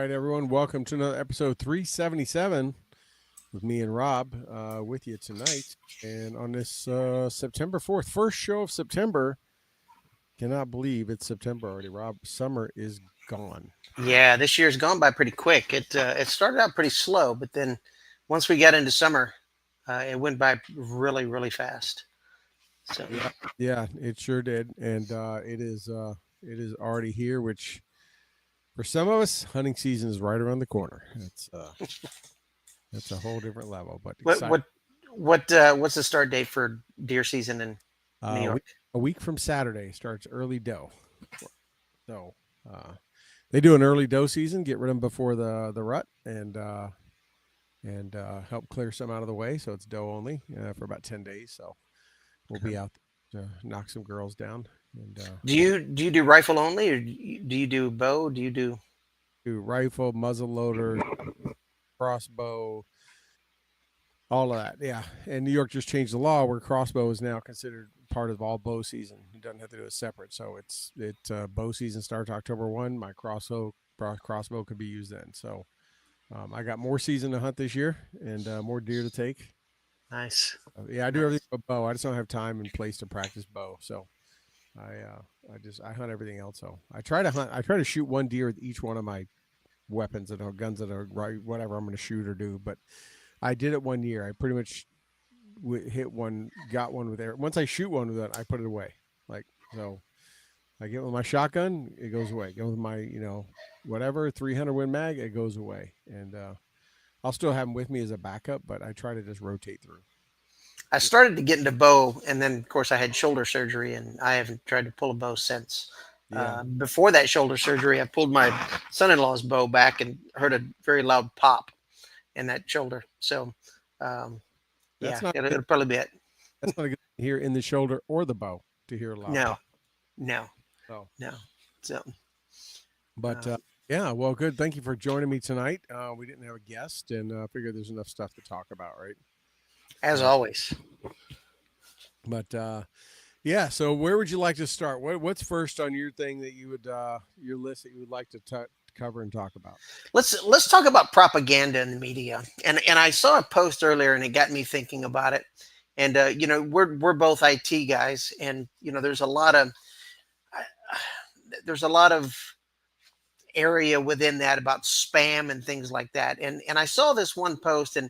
right, everyone. Welcome to another episode 377 with me and Rob with you tonight. And on this September 4th, first show of September. Cannot believe it's September already, Rob. Summer is gone. Yeah, this year's gone by pretty quick. It started out pretty slow, but then once we got into summer, it went by really, really fast. So yeah, it sure did. And it is already here, which for some of us, hunting season is right around the corner. That's a whole different level. But what's the start date for deer season in New York? A week from Saturday starts early doe. So they do an early doe season, get rid of them before the rut, and help clear some out of the way. So it's doe only for about 10 days. So we'll be out to knock some girls down. And do you do rifle only, or do you do bow? Do you do rifle, muzzle loader, crossbow, all of that? Yeah. And New York just changed the law where crossbow is now considered part of all bow season. You don't have to do it separate. So bow season starts October 1. My crossbow could be used then. So I got more season to hunt this year and more deer to take. Nice. Yeah, I do everything but bow. I just don't have time and place to practice bow. So I hunt everything else. So I try to shoot one deer with each one of my weapons and guns that are right, whatever I'm going to shoot or do. But I did it one year. I pretty much hit one, got one with air. Once I shoot one with that, I put it away. So I get with my shotgun, it goes away. Go with my, whatever 300 Win Mag, it goes away. And I'll still have them with me as a backup, but I try to just rotate through. I started to get into bow, and then of course I had shoulder surgery, and I haven't tried to pull a bow since. Yeah. Before that shoulder surgery, I pulled my son-in-law's bow back and heard a very loud pop in that shoulder. So, it'll probably be it. That's not good to hear in the shoulder or the bow to hear a loud pop. No. So, but yeah, well, good. Thank you for joining me tonight. We didn't have a guest, and I figured there's enough stuff to talk about, right? As always. But yeah, so where would you like to start? What's first on your thing that you would your list that you would like to cover and talk about? Let's talk about propaganda in the media. And I saw a post earlier, and it got me thinking about it. And we're both IT guys, and there's a lot of area within that about spam and things like that. And I saw this one post, and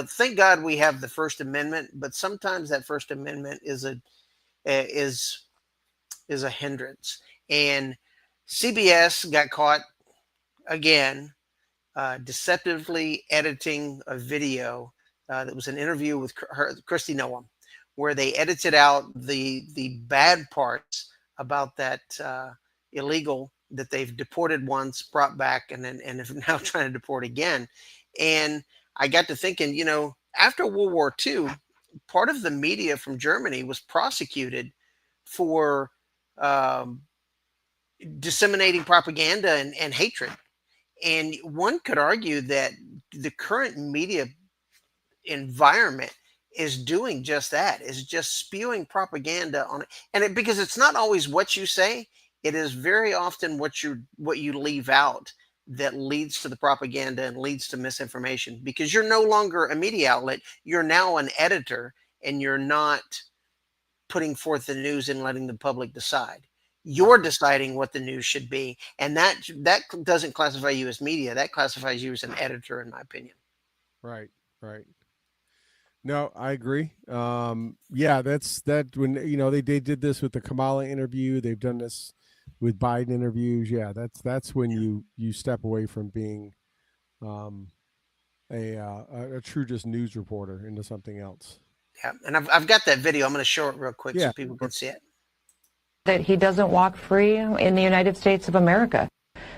thank God we have the First Amendment, but sometimes that First Amendment is a hindrance. And CBS got caught again deceptively editing a video that was an interview with Kristi Noem, where they edited out the bad parts about that illegal that they've deported once, brought back, and is now trying to deport again. And I got to thinking, after World War II, part of the media from Germany was prosecuted for disseminating propaganda and hatred. And one could argue that the current media environment is doing just that, is just spewing propaganda on it. And because it's not always what you say, it is very often what you leave out that leads to the propaganda and leads to misinformation, because you're no longer a media outlet. You're now an editor, and you're not putting forth the news and letting the public decide. You're deciding what the news should be. And that doesn't classify you as media. That classifies you as an editor, in my opinion. Right. No, I agree. Yeah, that's when, they did this with the Kamala interview. They've done this with Biden interviews. Yeah, that's when you step away from being a true just news reporter into something else. Yeah, and I've got that video. I'm going to show it real quick so people can see it. That he doesn't walk free in the United States of America.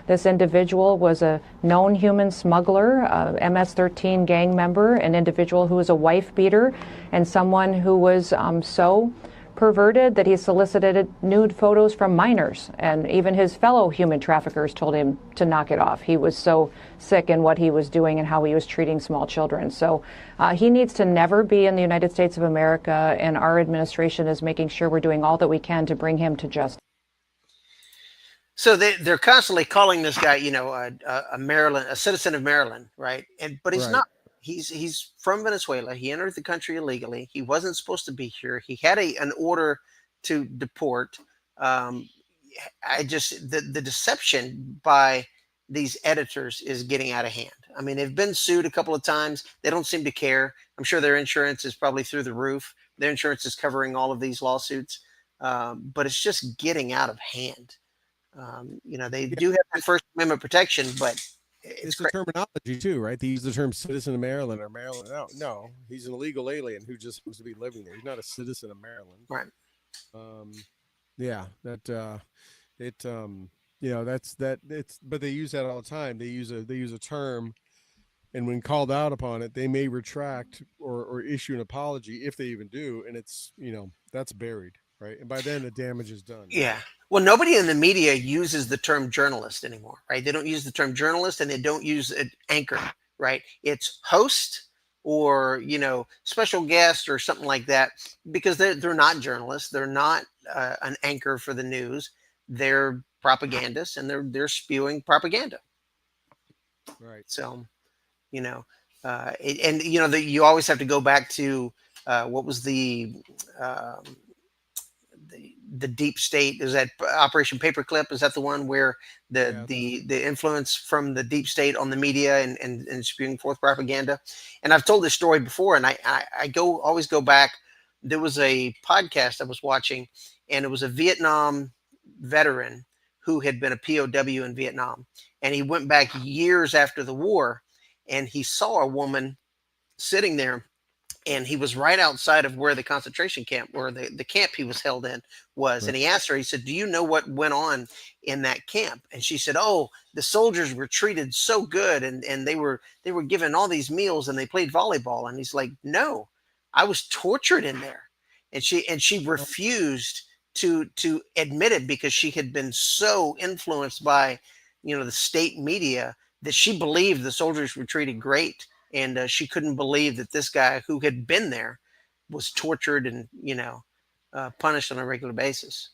This individual was a known human smuggler, a MS-13 gang member, an individual who was a wife beater, and someone who was so perverted that he solicited nude photos from minors. And even his fellow human traffickers told him to knock it off. He was so sick in what he was doing and how he was treating small children. So he needs to never be in the United States of America, and our administration is making sure we're doing all that we can to bring him to justice. So they're constantly calling this guy, a citizen of Maryland, right? But he's Right. not. He's from Venezuela. He entered the country illegally. He wasn't supposed to be here. He had an order to deport. Um, I just the deception by these editors is getting out of hand. I mean, they've been sued a couple of times. They don't seem to care. I'm sure their insurance is probably through the roof. Their insurance is covering all of these lawsuits, but it's just getting out of hand. They Yeah. do have that First Amendment protection, but it's It's the terminology too, right? They use the term citizen of Maryland or Maryland. No, he's an illegal alien who just happens to be living there. He's not a citizen of Maryland. right. Um, yeah, that it that's that it's but they use that all the time. They use a term, and when called out upon it, they may retract or issue an apology if they even do, and it's that's buried, right? And by then the damage is done. Yeah. Well, nobody in the media uses the term journalist anymore, right? They don't use the term journalist, and they don't use an anchor, right? It's host or special guest or something like that, because they're not journalists. They're not an anchor for the news. They're propagandists, and they're spewing propaganda. Right. So you know, and you always have to go back to what was um, the deep state. Is that Operation Paperclip? Is that the one where the Yeah. the influence from the deep state on the media and spewing forth propaganda? And I've told this story before, and I always go back. There was a podcast I was watching, and it was a Vietnam veteran who had been a POW in Vietnam, and he went back years after the war, and he saw a woman sitting there, and he was right outside of where the concentration camp, or the camp he was held in was. Right. And he asked her, he said, "Do you know what went on in that camp?" And she said, "Oh, the soldiers were treated so good, and they were given all these meals, and they played volleyball." And he's like, "No, I was tortured in there." And she refused to admit it, because she had been so influenced by the state media, that she believed the soldiers were treated great, and she couldn't believe that this guy who had been there was tortured and punished on a regular basis.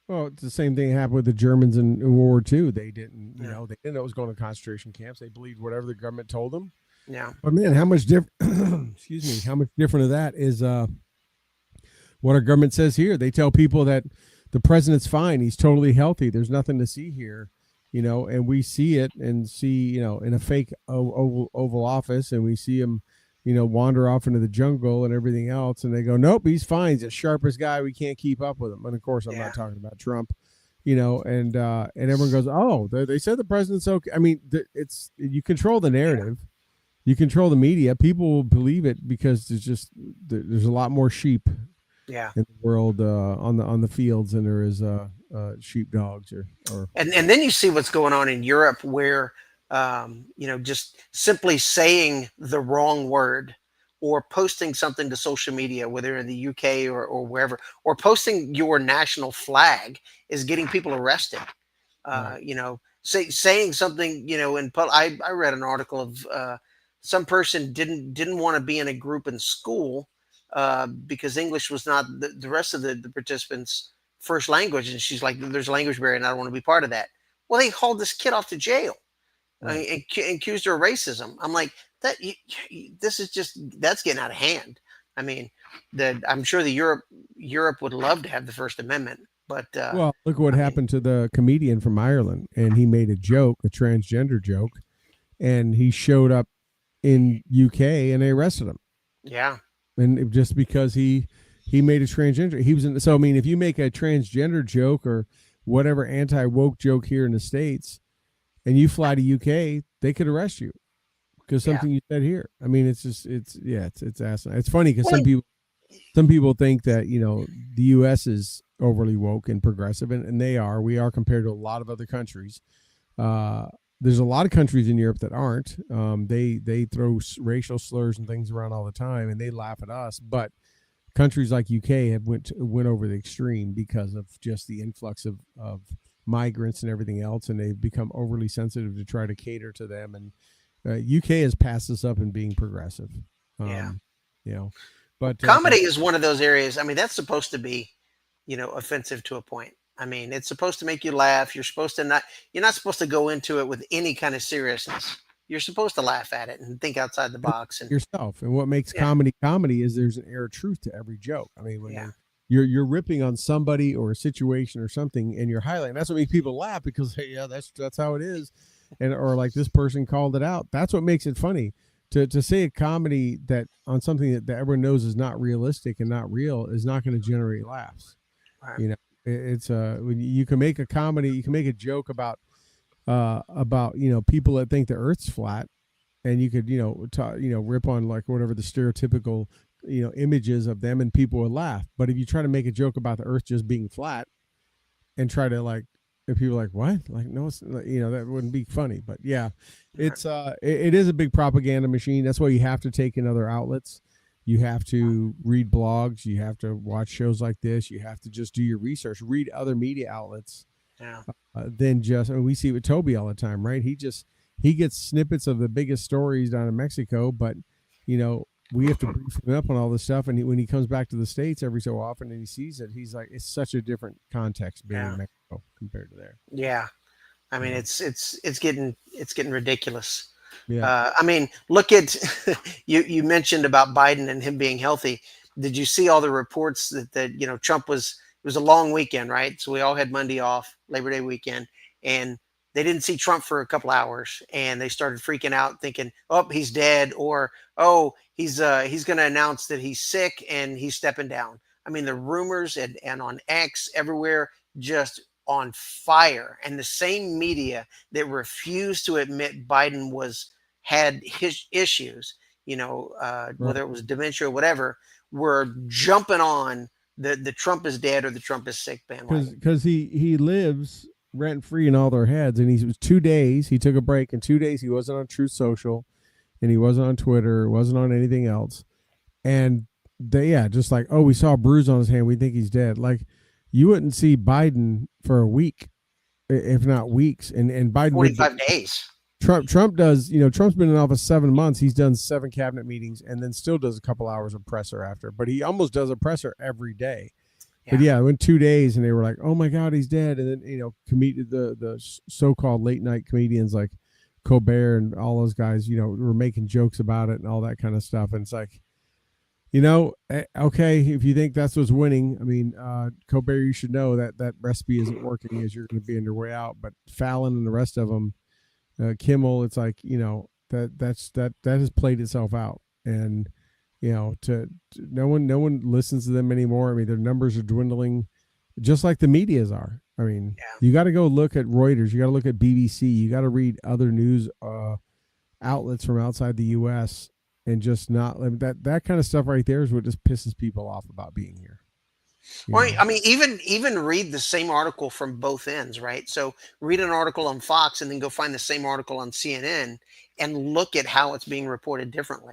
Well, it's the same thing happened with the Germans in World War II. They didn't, Yeah. they didn't know it was going to concentration camps. They believed whatever the government told them. Yeah. But man, how much different? Excuse me. How much different of that is what our government says here? They tell people that the president's fine. He's totally healthy. There's nothing to see here, and we see it and see, in a fake Oval Office, and we see him, wander off into the jungle and everything else. And they go, nope, he's fine. He's the sharpest guy. We can't keep up with him. And of course, I'm Yeah. not talking about Trump, and everyone goes, oh, they said the president's okay. I mean, you control the narrative. You control the media. People will believe it because there's a lot more sheep Yeah. in the world on the fields than there is sheepdogs or And then you see what's going on in Europe, where just simply saying the wrong word, or posting something to social media, whether in the UK or wherever, or posting your national flag, is getting people arrested. Right. Saying something, I read an article of some person didn't want to be in a group in school because English was not the rest of the participants' first language, and she's like, "There's a language barrier, and I don't want to be part of that." Well, they hauled this kid off to jail, Right. and accused her of racism. I'm like, this is that's getting out of hand. I mean, I'm sure the Europe would love to have the First Amendment, but Well, look what happened to the comedian from Ireland, and he made a transgender joke, and he showed up in UK, and they arrested him, yeah, and just because he made a transgender, he was in. So I mean, if you make a transgender joke or whatever anti-woke joke here in the States, and you fly to UK, they could arrest you because something you said here. I mean, it's asinine. It's funny because some people think that the U.S. is overly woke and progressive, and they are. We are compared to a lot of other countries. There's a lot of countries in Europe that aren't. They throw racial slurs and things around all the time, and they laugh at us. But countries like UK have went over the extreme because of just the influx of migrants and everything else, and they've become overly sensitive to try to cater to them. And UK has passed us up in being progressive. But comedy is one of those areas. I mean, that's supposed to be offensive to a point. I mean, it's supposed to make you laugh. You're not supposed to go into it with any kind of seriousness. You're supposed to laugh at it and think outside the box. And Yourself. And what makes yeah, comedy is there's an air of truth to every joke. I mean, when yeah, you're ripping on somebody or a situation or something and you're highlighting, that's what makes people laugh because hey, yeah, that's how it is. And or like this person called it out. That's what makes it funny. To say a comedy that on something that everyone knows is not realistic and not real is not going to generate laughs. right, You know, it's when you can make a comedy, you can make a joke about people that think the earth's flat, and you could rip on like whatever the stereotypical images of them, and people would laugh. But if you try to make a joke about the earth just being flat and try to like, if people are like, what, like, no, it's, that wouldn't be funny. But yeah, it's it is a big propaganda machine. That's why you have to take in other outlets. You have to read blogs, you have to watch shows like this, you have to just do your research, read other media outlets. yeah. Than just, I mean, we see it with Toby all the time, right? He gets snippets of the biggest stories down in Mexico, but we have to brief him up on all this stuff. And when he comes back to the States every so often and he sees it, he's like, it's such a different context being in Mexico compared to there. Yeah. I mean, Yeah. it's getting ridiculous. Yeah. I mean, look at you mentioned about Biden and him being healthy. Did you see all the reports that Trump it was a long weekend, right? So we all had Monday off, Labor Day weekend, and they didn't see Trump for a couple hours, and they started freaking out, thinking, "Oh, he's dead," or "Oh, he's going to announce that he's sick and he's stepping down." I mean, the rumors and on X everywhere just on fire, and the same media that refused to admit Biden had his issues, Right. whether it was dementia or whatever, were jumping on the Trump is dead or the Trump is sick bandwagon. Because he lives rent free in all their heads, and he was 2 days. He took a break. In 2 days, he wasn't on Truth Social, and he wasn't on Twitter, wasn't on anything else. And just like, oh, we saw a bruise on his hand, we think he's dead. Like, you wouldn't see Biden for a week, if not weeks. And Biden 45 days. Trump does, Trump's been in office 7 months. He's done 7 cabinet meetings and then still does a couple hours of presser after, but he almost does a presser every day. Yeah. But yeah, it went 2 days and they were like, oh my God, he's dead. And then, the so-called late night comedians like Colbert and all those guys, were making jokes about it and all that kind of stuff. And it's like, okay, if you think that's what's winning, I mean, Colbert, you should know that recipe isn't working as you're going to be on your way out. But Fallon and the rest of them, Kimmel, it's like, that has played itself out, and no one listens to them anymore. I mean, their numbers are dwindling, just like the media's are. I mean, you got to go look at Reuters, you got to look at BBC, you got to read other news outlets from outside the U.S. and just not that kind of stuff right there is what just pisses people off about being here. Well, I mean, even read the same article from both ends, right? So read an article on Fox and then go find the same article on CNN and look at how it's being reported differently.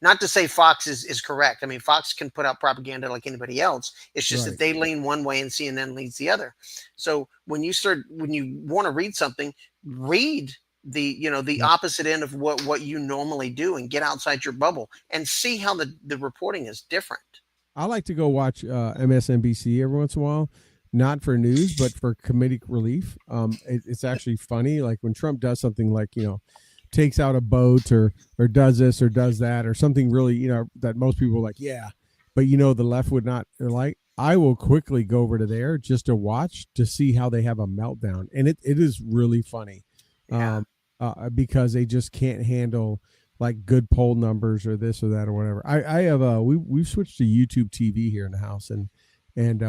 Not to say Fox is correct. I mean, Fox can put out propaganda like anybody else. It's just that they lean one way and CNN leans the other. So when you want to read something, read the opposite end of what you normally do and get outside your bubble and see how the reporting is different. I like to go watch MSNBC every once in a while, not for news, but for comedic relief. It's actually funny. Like when Trump does something like, takes out a boat or does this or does that or something really, that most people are like, yeah, but the left would not like. I will quickly go over to there just to watch to see how they have a meltdown. And it is really funny because they just can't handle like good poll numbers or this or that or whatever. I have we've switched to YouTube TV here in the house, and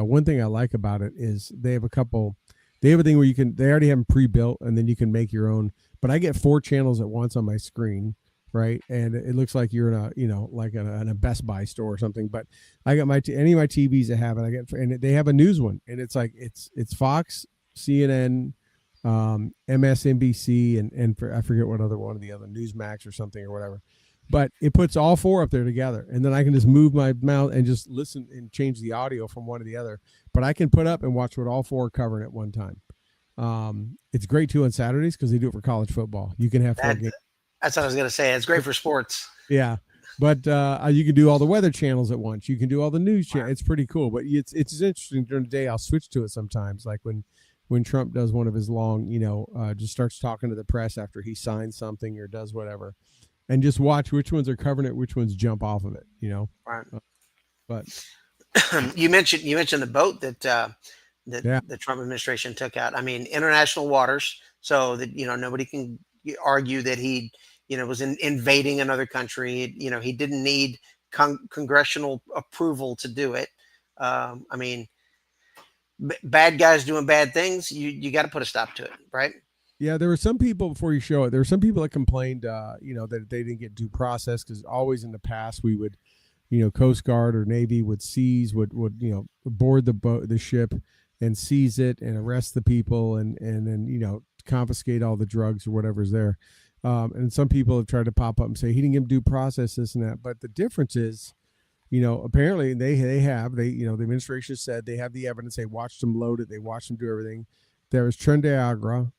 one thing I like about it is they have a thing where they already have them pre-built and then you can make your own. But I get 4 channels at once on my screen, right? And it looks like you're in a Best Buy store or something. But I got any of my TVs that have it. And they have a news one, and it's like it's Fox, CNN, MSNBC, and I forget what other one of the other Newsmax or something or whatever, but it puts all 4 up there together, and then I can just move my mouth and just listen and change the audio from one to the other. But I can put up and watch what all 4 are covering at one time. It's great too on Saturdays because they do it for college football. You can have 4 games. That's what I was going to say. It's great for sports. Yeah. But you can do all the weather channels at once. You can do all the news channels. It's pretty cool. But it's interesting during the day. I'll switch to it sometimes, like when Trump does one of his long, just starts talking to the press after he signs something or does whatever, and just watch which ones are covering it, which ones jump off of it. Right. But you mentioned the boat that yeah, the Trump administration took out. I mean, international waters, so that nobody can argue that he was invading another country. He didn't need congressional approval to do it. I mean, bad guys doing bad things, you got to put a stop to it, right? yeah. There were some people before you show it. There were some people that complained, that they didn't get due process because always in the past we would, Coast Guard or Navy would seize, would board the ship and seize it and arrest the people and then confiscate all the drugs or whatever's there. And some people have tried to pop up and say he didn't give due process, this and that. But the difference is, apparently the administration said they have the evidence. They watched them load it. They watched them do everything. There was Trendeagra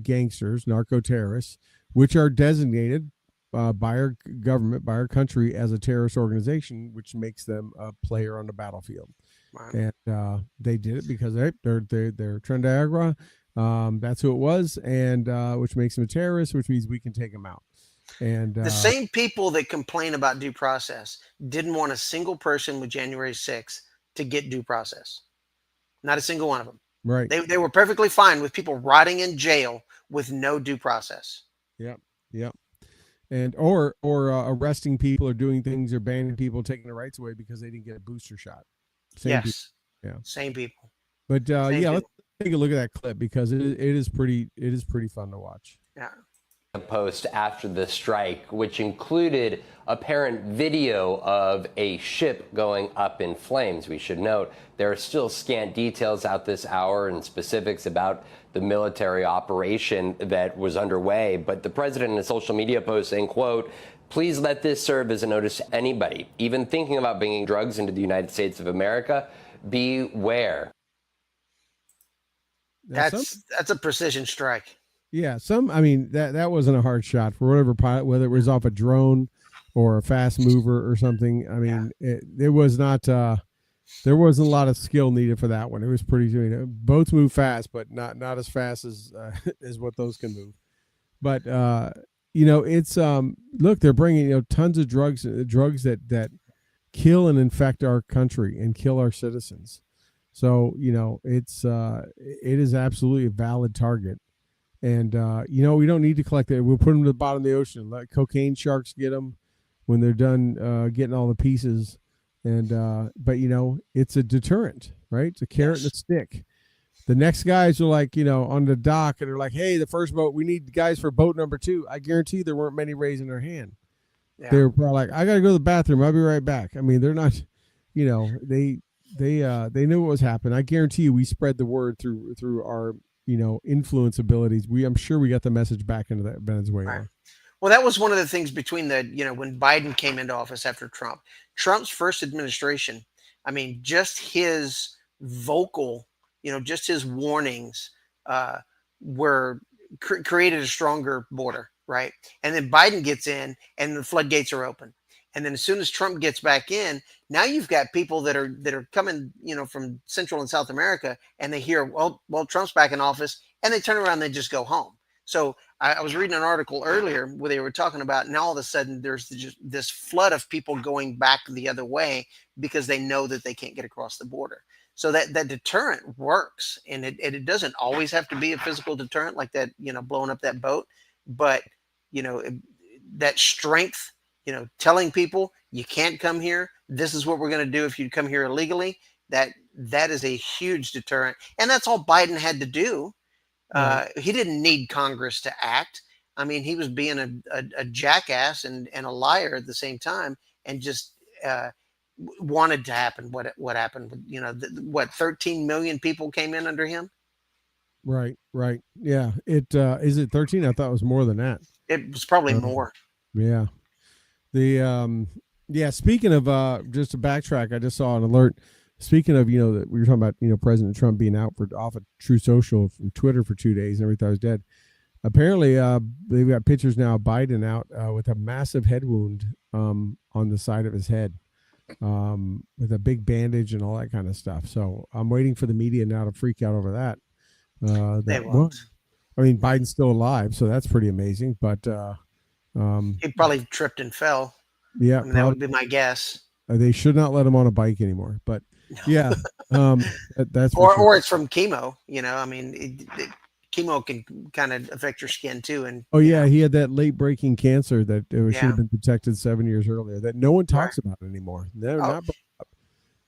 gangsters, narco terrorists, which are designated by our government, by our country, as a terrorist organization, which makes them a player on the battlefield. Wow. And they did it because they're Trendeagra. That's who it was, and which makes them a terrorist, which means we can take them out. And The same people that complain about due process didn't want a single person with January 6th to get due process. Not a single one of them. right, They were perfectly fine with people rotting in jail with no due process. yep, and or arresting people or doing things or banning people, taking their rights away because they didn't get a booster shot. Same people. Yes. Yeah. Same people. But Same let's people. take a look at that clip because it is pretty fun to watch. Yeah. Post after the strike, which included apparent video of a ship going up in flames. We should note there are still scant details out this hour and specifics about the military operation that was underway. But the president in a social media post saying, quote, "Please let this serve as a notice to anybody, even thinking about bringing drugs into the United States of America. Beware." That's a precision strike. Yeah, that wasn't a hard shot for whatever pilot, whether it was off a drone or a fast mover or something. I mean, it was not. There wasn't a lot of skill needed for that one. It was pretty. Boats move fast, but not as fast as as what those can move. But it's look, they're bringing tons of drugs that kill and infect our country and kill our citizens. So it is absolutely a valid target. And, we don't need to collect it. We'll put them to the bottom of the ocean. Let cocaine sharks get them when they're done getting all the pieces. And, but, it's a deterrent, right? It's a carrot and a stick. The next guys are like, on the dock and they're like, hey, the first boat, we need guys for boat number 2. I guarantee there weren't many raising their hand. Yeah. They were probably like, I got to go to the bathroom. I'll be right back. I mean, they're not, they knew what was happening. I guarantee you we spread the word through our, influence abilities. I'm sure we got the message back into that Venezuela. Right. Well, that was one of the things between when Biden came into office after Trump's first administration. I mean, just his vocal, just his warnings created a stronger border, right? And then Biden gets in and the floodgates are open. And then as soon as Trump gets back in, now you've got people that are coming, from Central and South America, and they hear, well, Trump's back in office, and they turn around and they just go home. So I was reading an article earlier where they were talking about now all of a sudden there's just this flood of people going back the other way because they know that they can't get across the border. So that deterrent works, and it doesn't always have to be a physical deterrent like that, blowing up that boat, but that strength. Telling people you can't come here. This is what we're going to do if you come here illegally. That is a huge deterrent, and that's all Biden had to do. He didn't need Congress to act. I mean, he was being a jackass and a liar at the same time, and just wanted to happen. What happened? 13 million people came in under him. Right. Yeah. Is it 13? I thought it was more than that. It was probably more. Yeah. Speaking of just to backtrack, I just saw an alert. Speaking of, that we were talking about, President Trump being off of True Social from Twitter for 2 days and everything was dead. apparently they've got pictures now of Biden out with a massive head wound on the side of his head, with a big bandage and all that kind of stuff. So I'm waiting for the media now to freak out over that. They That won't. one, I mean, Biden's still alive, so that's pretty amazing. But He probably tripped and fell. yeah, I mean, that would probably be my guess. they should not let him on a bike anymore. But No. yeah, that's for sure. Or it's from chemo. I mean, chemo can kind of affect your skin too. And Oh yeah, he had that late breaking cancer that should Yeah. have been detected 7 years earlier. That no one Right. talks about anymore. They're Oh, not.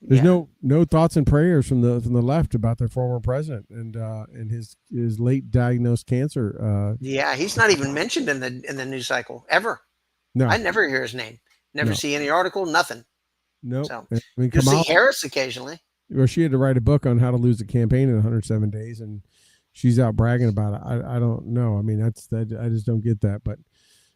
There's yeah. no thoughts and prayers from the left about their former president and his late diagnosed cancer. Yeah, he's not even mentioned in the news cycle ever. No, I never hear his name. Never No. see any article. Nothing. no. So I mean, you see Kamala, Harris occasionally. well, she had to write a book on how to lose a campaign in 107 days, and she's out bragging about it. I don't know. I mean, that I just don't get that. But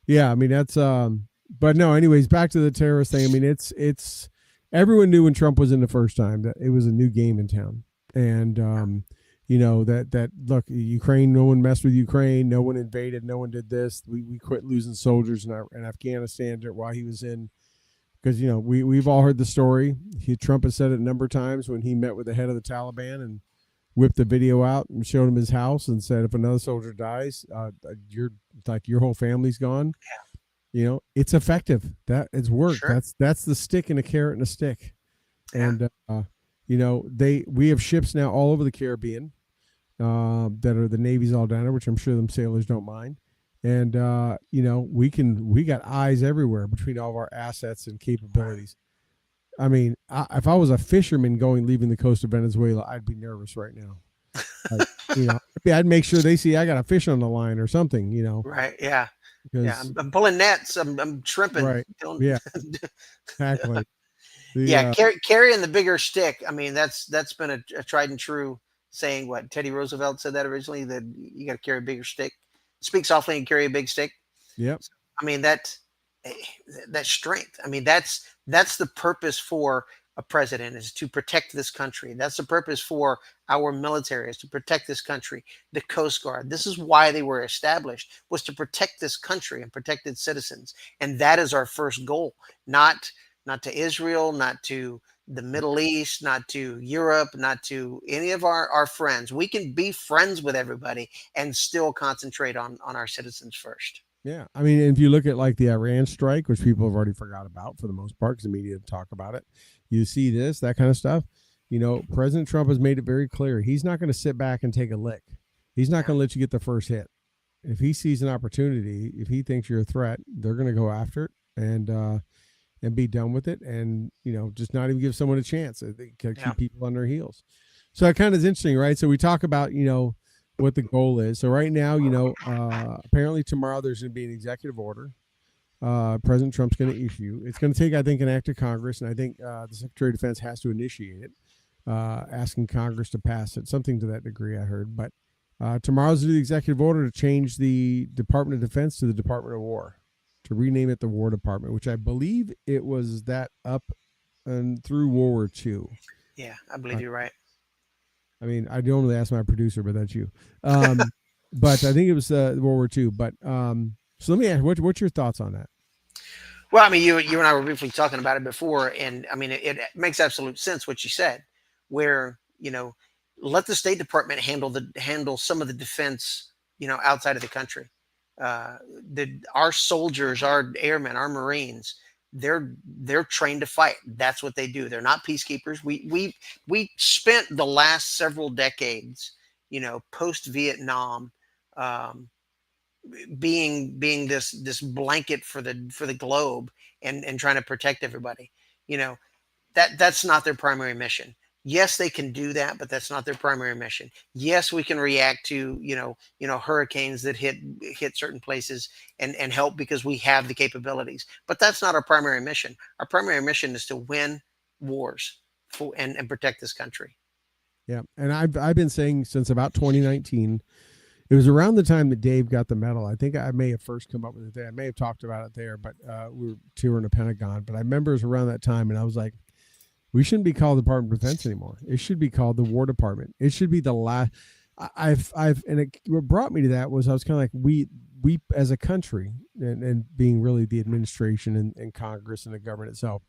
yeah, I mean that's. But no. Anyways, back to the terrorist thing. I mean, it's everyone knew when Trump was in the first time that it was a new game in town, and that look, Ukraine. No one messed with Ukraine. No one invaded. No one did this. We quit losing soldiers in Afghanistan while he was in. Because we've all heard the story. Trump has said it a number of times when he met with the head of the Taliban and whipped the video out and showed him his house and said, if another soldier dies, your whole family's gone. It's effective. That it's worked. Sure. That's the stick and a carrot and a stick. Yeah. And we have ships now all over the Caribbean that are the Navy's all down there, which I'm sure them sailors don't mind. And we got eyes everywhere between all of our assets and capabilities. I mean, if I was a fisherman leaving the coast of Venezuela, I'd be nervous right now. I'd make sure they see I got a fish on the line or something. Right. Yeah. Because, Yeah. I'm pulling nets. I'm shrimping. Right. Yeah. Exactly. Carrying the bigger stick. I mean, that's been a tried and true saying. What Teddy Roosevelt said that originally, that you got to carry a bigger stick. Speak softly and carry a big stick. Yep. I mean, that strength. I mean, that's the purpose for a president, is to protect this country. That's the purpose for our military, is to protect this country. The Coast Guard. This is why they were established, was to protect this country and protect its citizens. And that is our first goal. Not to Israel, not to the Middle East, not to Europe, not to any of our friends. We can be friends with everybody and still concentrate on our citizens first. Yeah. I mean, if you look at like the Iran strike, which people have already forgot about for the most part because the media talk about it, you see that kind of stuff. President Trump has made it very clear. He's not going to sit back and take a lick. He's not going to let you get the first hit. If he sees an opportunity, if he thinks you're a threat, they're going to go after it and be done with it, and just not even give someone a chance. They can keep people on their heels. So that kind of is interesting, right? So we talk about what the goal is. So right now, apparently tomorrow there's going to be an executive order. President Trump's going to issue. It's going to take, I think, an act of Congress, and I think the Secretary of Defense has to initiate it, asking Congress to pass it, something to that degree, I heard. But tomorrow's the executive order to change the Department of Defense to the Department of War, to rename it the War Department, which I believe it was that up and through World War II. Yeah, I believe you're right. I mean, I normally ask my producer, but that's you. But I think it was World War II. But so let me ask, what's your thoughts on that? Well, I mean, you and I were briefly talking about it before, and I mean, it makes absolute sense what you said, where let the State Department handle some of the defense, outside of the country. Our soldiers, our airmen, our Marines, they're trained to fight. That's what they do. They're not peacekeepers. We spent the last several decades, post Vietnam, being this blanket for the globe and trying to protect everybody. That's not their primary mission. Yes, they can do that, but that's not their primary mission. Yes, we can react to hurricanes that hit certain places and help because we have the capabilities. But that's not our primary mission. Our primary mission is to win wars and protect this country. Yeah, and I've been saying since about 2019. It was around the time that Dave got the medal. I think I may have first come up with it there. I may have talked about it there, but we were touring the Pentagon. But I remember it was around that time, and I was like, we shouldn't be called the Department of Defense anymore. It should be called the War Department. It should be the last. what brought me to that was I was kind of like, we as a country, and being really the administration and Congress and the government itself,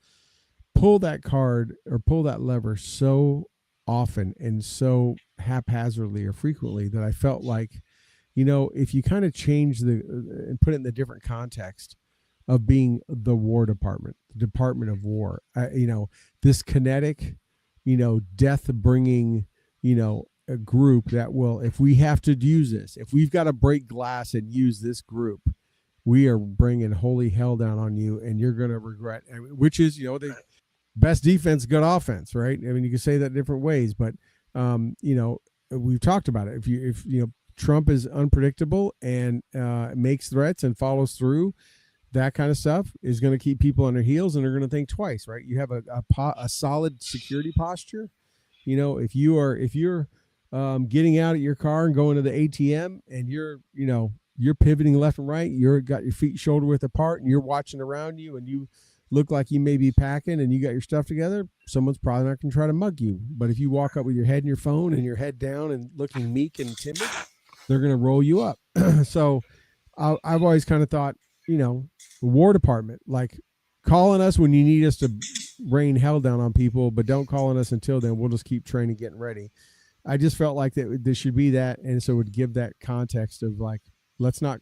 pull that card or pull that lever so often and so haphazardly or frequently that I felt like, if you kind of change and put it in the different context of being the War Department, the Department of War, this kinetic, death bringing, a group that will, if we have to use this, if we've got to break glass and use this group, we are bringing holy hell down on you, and you're going to regret. Which is, the best defense, good offense, right? I mean, you can say that different ways, but we've talked about it. If Trump is unpredictable and makes threats and follows through, that kind of stuff is going to keep people on their heels, and they're going to think twice, right? You have a solid security posture. If you're getting out of your car and going to the ATM, and you're pivoting left and right, got your feet shoulder width apart, and you're watching around you, and you look like you may be packing and you got your stuff together, someone's probably not going to try to mug you. But if you walk up with your head in your phone and your head down and looking meek and timid, they're going to roll you up. So I've always kind of thought, the War Department, like, calling us when you need us to rain hell down on people, but don't call on us until then. We'll just keep training, getting ready. I just felt like that there should be that, and so it would give that context of like, let's not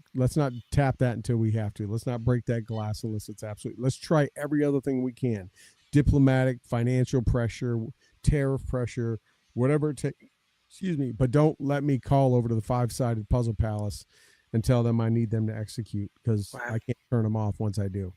tap that until we have to. Let's not break that glass unless it's absolute. Let's try every other thing we can: diplomatic, financial pressure, tariff pressure, whatever it takes. Excuse me, but don't let me call over to the 5-sided puzzle palace and tell them I need them to execute, because I can't turn them off once I do.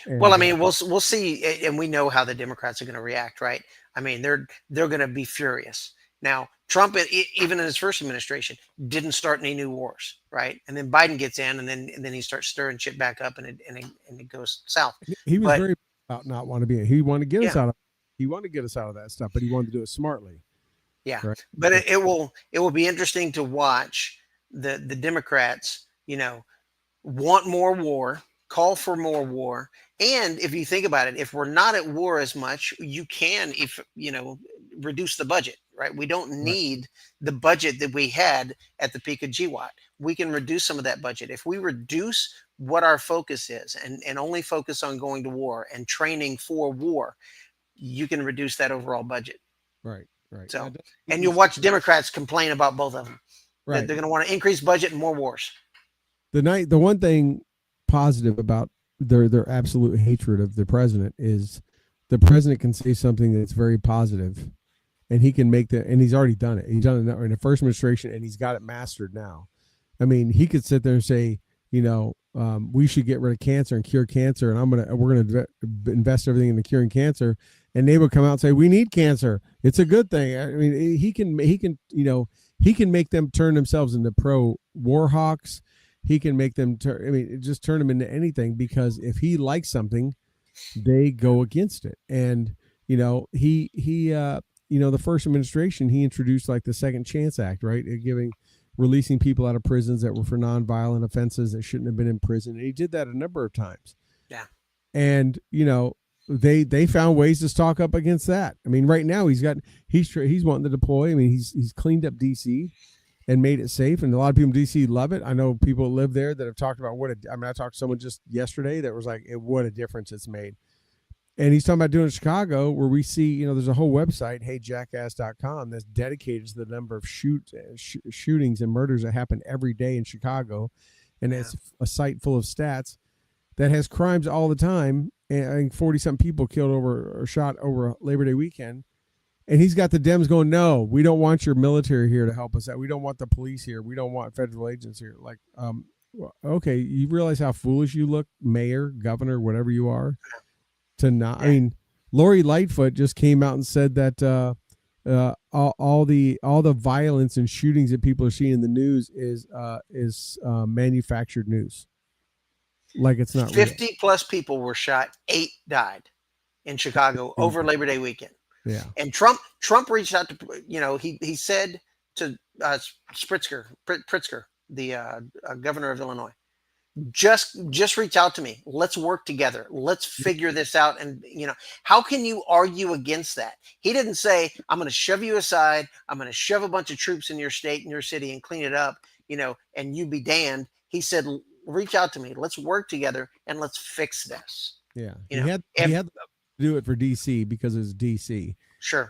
And, well, I mean, we'll see, and we know how the Democrats are going to react, right? I mean, they're going to be furious. Now, Trump, even in his first administration, didn't start any new wars, right? And then Biden gets in, and then he starts stirring shit back up, and it goes south. He was very about not wanting to be. He wanted to get us out of. He wanted to get us out of that stuff, but he wanted to do it smartly. Yeah, right? But it will be interesting to watch the Democrats, want more war, call for more war. And if you think about it, if we're not at war as much, you can, reduce the budget, right? We don't need the budget that we had at the peak of GWAT. We can reduce some of that budget. If we reduce what our focus is and only focus on going to war and training for war, you can reduce that overall budget. Right. So, and you'll watch Democrats complain about both of them. Right. They're going to want to increase budget and more wars. The one thing positive about their absolute hatred of the president is the president can say something that's very positive, and he can make and he's already done it. He's done it in the first administration, and he's got it mastered now. I mean, he could sit there and say, we should get rid of cancer and cure cancer, and we're gonna invest everything into curing cancer. And they would come out and say, we need cancer. It's a good thing. I mean, he can make them turn themselves into pro war hawks. He can make them just turn them into anything, because if he likes something, they go against it. And, the first administration, he introduced like the Second Chance Act, right? Releasing people out of prisons that were for nonviolent offenses that shouldn't have been in prison. And he did that a number of times. Yeah. And, they found ways to stock up against that. I mean, right now he's wanting to deploy. I mean, he's cleaned up DC and made it safe, and a lot of people in DC love it. I know people that live there that have talked about I talked to someone just yesterday that was like, what a difference it's made. And he's talking about doing it in Chicago, where we see, there's a whole website, heyjackass.com, that's dedicated to the number of shootings and murders that happen every day in Chicago, and it's a site full of stats that has crimes all the time. And I think 40-something people killed or shot over Labor Day weekend. And he's got the Dems going, no, we don't want your military here to help us out. We don't want the police here. We don't want federal agents here. Like, okay, you realize how foolish you look, mayor, governor, whatever you are, to not. I mean, Lori Lightfoot just came out and said that all the violence and shootings that people are seeing in the news is manufactured news. Like, it's not 50 real. plus people were shot. 8 died in Chicago over Labor Day weekend. Yeah. And Trump reached out to, he said to Pritzker, the governor of Illinois, just reach out to me. Let's work together. Let's figure this out. And how can you argue against that? He didn't say, I'm going to shove you aside, I'm going to shove a bunch of troops in your state and your city and clean it up, and you be damned. He said, reach out to me. Let's work together and let's fix this. Yeah, You know, he had to do it for DC because it's DC. Sure.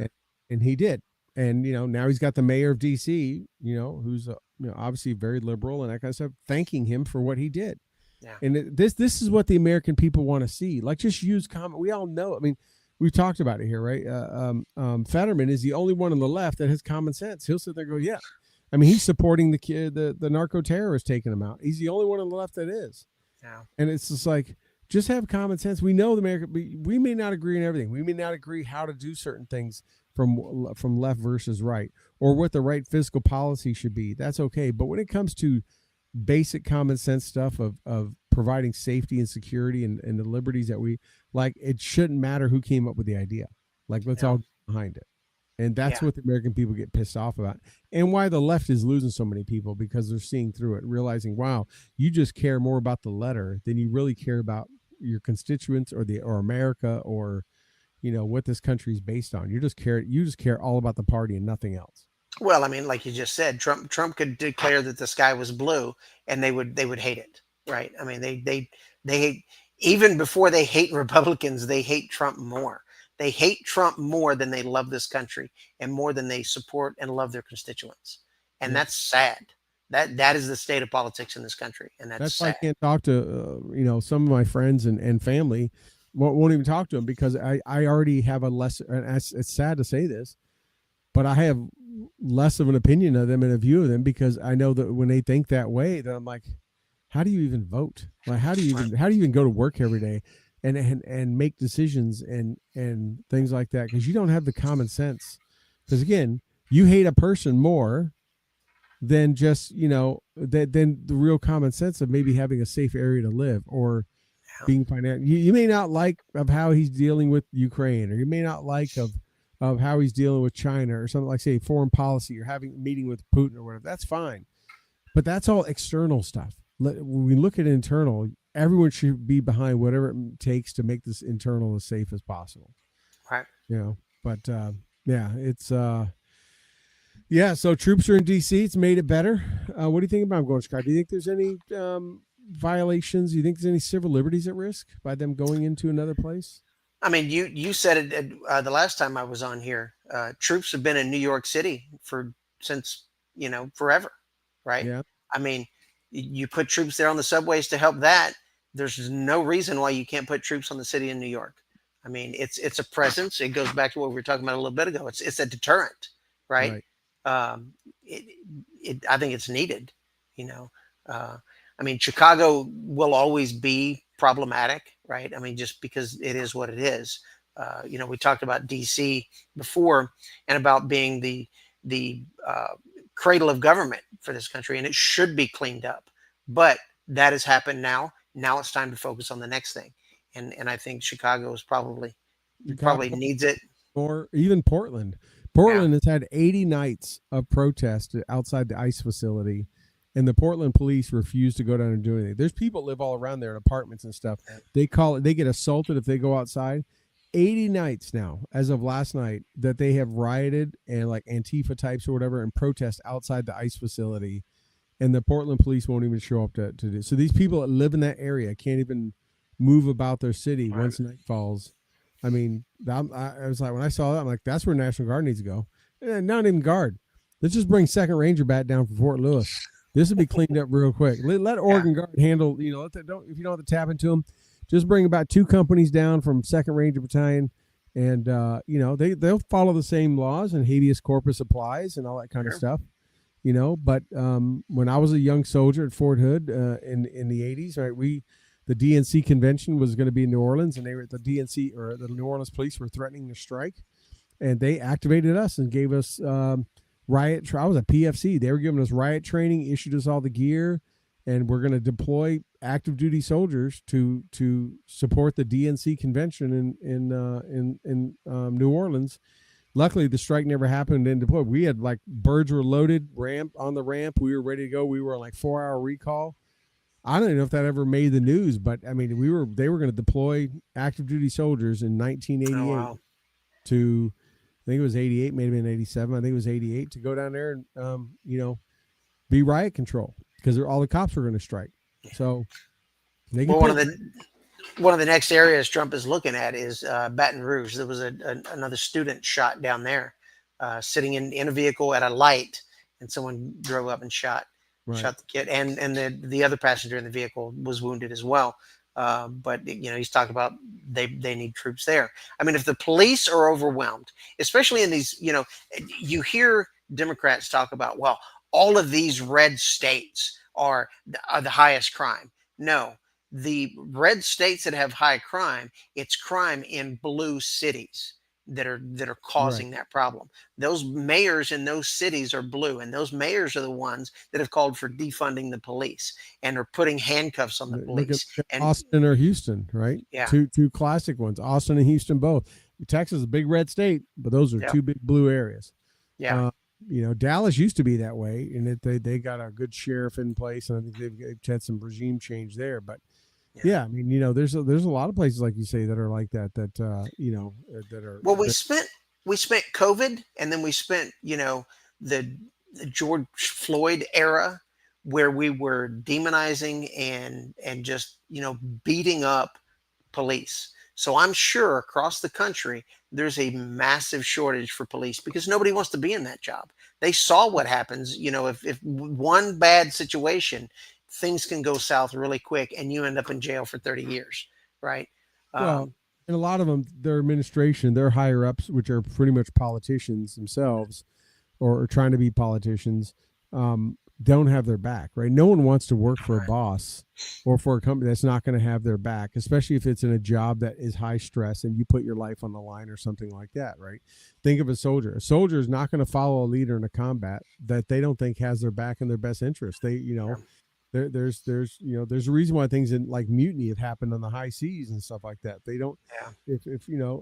And he did. And now he's got the mayor of DC, who's obviously very liberal and that kind of stuff, thanking him for what he did. Yeah. And this is what the American people want to see. Like, just use common. We all know. I mean, we've talked about it here, right? Fetterman is the only one on the left that has common sense. He'll sit there and go, yeah. I mean, he's supporting the narco terrorists taking him out. He's the only one on the left that is. Yeah. And it's just like, just have common sense. We know the American. We may not agree on everything. We may not agree how to do certain things from left versus right, or what the right fiscal policy should be. That's okay. But when it comes to basic common sense stuff of providing safety and security and the liberties that we like, it shouldn't matter who came up with the idea. Like, let's all get behind it. And that's what the American people get pissed off about, and why the left is losing so many people, because they're seeing through it, realizing, wow, you just care more about the letter than you really care about your constituents or America, or what this country is based on. You just care all about the party and nothing else. Well, I mean, like you just said, Trump could declare that the sky was blue, and they would hate it, right? I mean, they hate, even before they hate Republicans, they hate Trump more. They hate Trump more than they love this country, and more than they support and love their constituents. And that's sad. That is the state of politics in this country, and that's sad. Why I can't talk to some of my friends and family. Won't even talk to them, because I already have a less, and it's sad to say this, but I have less of an opinion of them and a view of them, because I know that when they think that way, then I'm like, how do you even vote? Like, how do you even go to work every day and make decisions and things like that? Because you don't have the common sense. Because again, you hate a person more than just than the real common sense of maybe having a safe area to live, or being financial. You may not like of how he's dealing with Ukraine, or you may not like of how he's dealing with China, or something like, say, foreign policy, or having a meeting with Putin or whatever. That's fine, but that's all external stuff. When we look at internal, everyone should be behind whatever it takes to make this internal as safe as possible. Right. But it's so troops are in DC. It's made it better. What do you think about them going to Chicago? Do you think there's any violations? Do you think there's any civil liberties at risk by them going into another place? I mean, you said it the last time I was on here. Troops have been in New York City since forever, right? Yeah. I mean, you put troops there on the subways to help that. There's no reason why you can't put troops on the city in New York. I mean, it's a presence. It goes back to what we were talking about a little bit ago. It's a deterrent, right? I think it's needed. I mean, Chicago will always be problematic, right? I mean, just because it is what it is. We talked about DC before, and about being the cradle of government for this country, and it should be cleaned up. But that has happened now. Now it's time to focus on the next thing, and I think Chicago is probably needs it. Or even Portland. Portland has had 80 nights of protest outside the ICE facility, and the Portland police refuse to go down and do anything. There's people that live all around there in apartments and stuff. They get assaulted if they go outside. 80 nights now, as of last night, that they have rioted and like Antifa types or whatever and protest outside the ICE facility, and the Portland police won't even show up to do. So these people that live in that area can't even move about their city once night falls. I mean, I was like, when I saw that, I'm like, that's where National Guard needs to go. Not even Guard. Let's just bring Second Ranger bat down from Fort Lewis. This will be cleaned up real quick. Let Oregon Guard handle. If you don't have to tap into them, just bring about 2 companies down from Second Ranger Battalion, and they'll follow the same laws, and habeas corpus applies and all that kind of stuff. But when I was a young soldier at Fort Hood in the 80s, right, the DNC convention was going to be in New Orleans, and they were at the DNC, or the New Orleans police were threatening to strike, and they activated us and gave us riot. I was a PFC. They were giving us riot training, issued us all the gear, and we're going to deploy active duty soldiers to support the DNC convention in New Orleans. Luckily, the strike never happened and deployed. We had birds were loaded, ramp on the ramp. We were ready to go. We were on 4-hour recall. I don't even know if that ever made the news, but I mean, they were going to deploy active duty soldiers in 1988 Oh, wow. to, I think it was 88, maybe been 87. I think it was 88 to go down there and, be riot control because all the cops were going to strike. So they Well, could one of the next areas Trump is looking at is Baton Rouge. There was another student shot down there, sitting in a vehicle at a light, and someone drove up and shot the kid, and the other passenger in the vehicle was wounded as well. But he's talking about they need troops there. I mean, if the police are overwhelmed, especially in these, you hear Democrats talk about, well, all of these red states are the highest crime. No, the red states that have high crime, it's crime in blue cities that are causing that problem. Those mayors in those cities are blue, and those mayors are the ones that have called for defunding the police and are putting handcuffs on the look police. at And Austin or Houston, right? Yeah. Two classic ones, Austin and Houston both. Texas is a big red state, but those are two big blue areas. Yeah. Dallas used to be that way, and they got a good sheriff in place, and I think they've had some regime change there. But yeah, I mean, there's a lot of places like you say that are like that that are. Well, we spent COVID, and then we spent the George Floyd era where we were demonizing and just beating up police. So I'm sure across the country there's a massive shortage for police because nobody wants to be in that job. They saw what happens, if one bad situation, things can go south really quick and you end up in jail for 30 years, right? Well, and a lot of them, their administration, their higher ups, which are pretty much politicians themselves or trying to be politicians, don't have their back, right? No one wants to work for a boss or for a company that's not going to have their back, especially if it's in a job that is high stress and you put your life on the line or something like that, right? Think of a soldier. A soldier is not going to follow a leader in a combat that they don't think has their back in their best interest. There's a reason why things in like mutiny have happened on the high seas and stuff like that. They don't,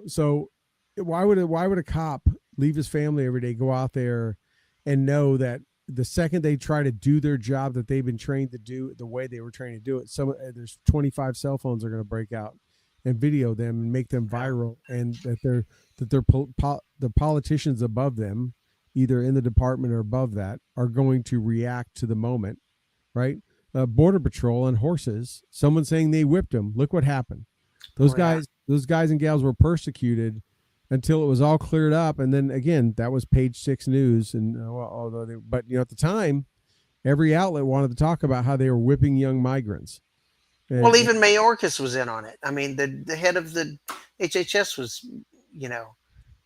so why would a cop leave his family every day, go out there and know that the second they try to do their job that they've been trained to do the way they were trained to do it, there's 25 cell phones are going to break out and video them and make them viral, and that the politicians above them, either in the department or above that, are going to react to the moment, right? Border Patrol on horses, someone saying they whipped them. Look what happened. Those guys and gals were persecuted until it was all cleared up, and then again, that was page 6 news. And at the time, every outlet wanted to talk about how they were whipping young migrants. Well, even Mayorkas was in on it. I mean, the head of the HHS was,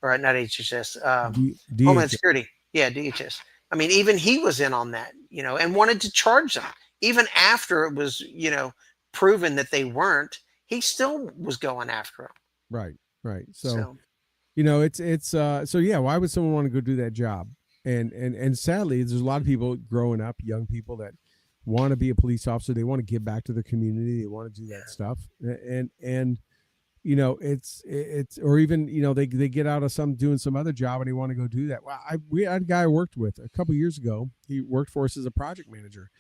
or not HHS, Homeland Security. Yeah, DHS. I mean, even he was in on that, and wanted to charge them. Even after it was, proven that they weren't, he still was going after them. Right. So why would someone want to go do that job? And sadly, there's a lot of people growing up, young people that want to be a police officer. They want to give back to their community. They want to do that stuff. And it's or even, they get out of doing some other job and they want to go do that. Well, we had a guy I worked with a couple years ago. He worked for us as a project manager.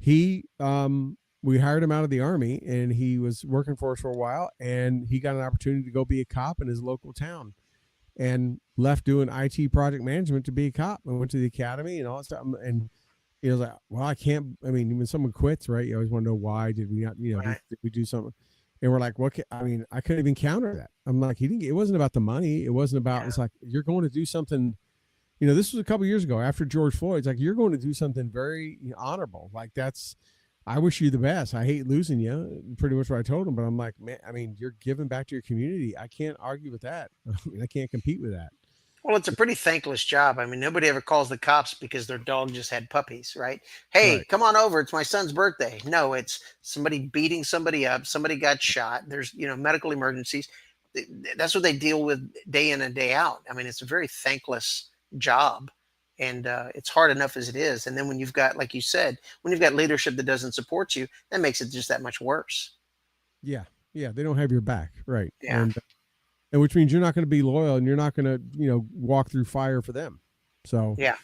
We hired him out of the Army, and he was working for us for a while, and he got an opportunity to go be a cop in his local town, and left doing IT project management to be a cop, and went to the academy and all that stuff. And he was like, well, I can't, when someone quits, right, you always want to know why did we not, did we do something? And we're like, I couldn't even counter that. I'm like, it wasn't about the money. It wasn't about, it's like, you're going to do something. This was a couple years ago after George Floyd. It's like, you're going to do something very honorable. Like, I wish you the best. I hate losing you. Pretty much what I told him. But I'm like, man, you're giving back to your community. I can't argue with that. I can't compete with that. Well, it's a pretty thankless job. I mean, nobody ever calls the cops because their dog just had puppies, right? Hey, come on over. It's my son's birthday. No, it's somebody beating somebody up. Somebody got shot. There's, medical emergencies. That's what they deal with day in and day out. I mean, it's a very thankless job. And it's hard enough as it is. And then when you've got, like you said, when you've got leadership that doesn't support you, that makes it just that much worse. Yeah. They don't have your back. Right. Yeah. And which means you're not going to be loyal, and you're not going to, walk through fire for them. So, yeah.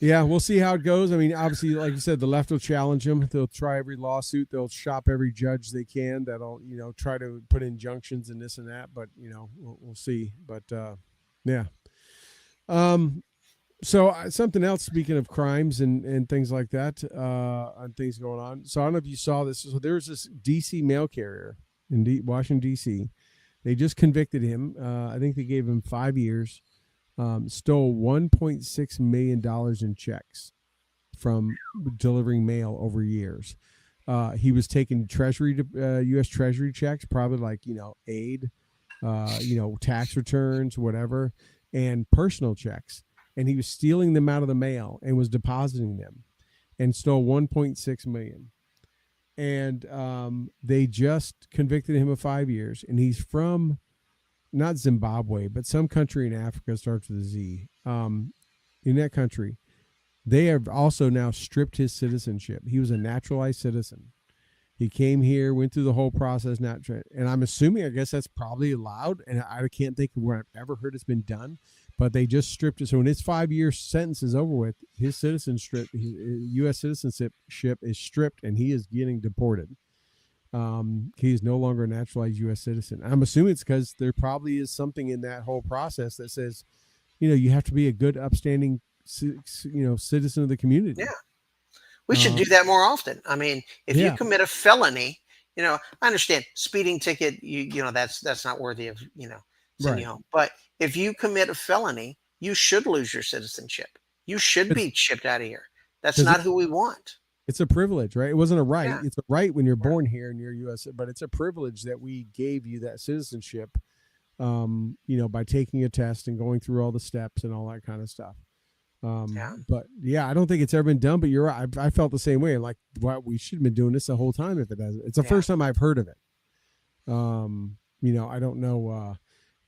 Yeah, we'll see how it goes. I mean, obviously, like you said, the left will challenge him. They'll try every lawsuit. They'll shop every judge they can. That'll, try to put injunctions and this and that. But we'll see. But yeah. So something else. Speaking of crimes and things like that, and things going on. So I don't know if you saw this. So there's this D.C. mail carrier in Washington D.C. They just convicted him. I think they gave him 5 years. Stole $1.6 million in checks from delivering mail over years. He was taking U.S. Treasury checks, probably like, aid, tax returns, whatever, and personal checks. And he was stealing them out of the mail and was depositing them and stole $1.6 million. And they just convicted him of 5 years. And he's from not Zimbabwe, but some country in Africa starts with a Z. In that country, they have also now stripped his citizenship. He was a naturalized citizen. He came here, went through the whole process, and I'm assuming, I guess that's probably allowed, and I can't think of where I've ever heard it's been done, but they just stripped it. So when his 5 year sentence is over with, his citizenship, his U.S. citizenship is stripped, and he is getting deported. He is no longer a naturalized U.S. citizen. I'm assuming it's because there probably is something in that whole process that says, you have to be a good, upstanding, citizen of the community. Yeah. We should do that more often. I mean, if you commit a felony, I understand speeding ticket, that's not worthy of, sending you home. But if you commit a felony, you should lose your citizenship. You should be shipped out of here. That's not who we want. It's a privilege, right? It wasn't a right. Yeah. It's a right when you're born here and you're U.S., but it's a privilege that we gave you that citizenship, by taking a test and going through all the steps and all that kind of stuff. But yeah, I don't think it's ever been done, but you're right. I felt the same way. Like, we should have been doing this the whole time if it hasn't. It's the first time I've heard of it. I don't know,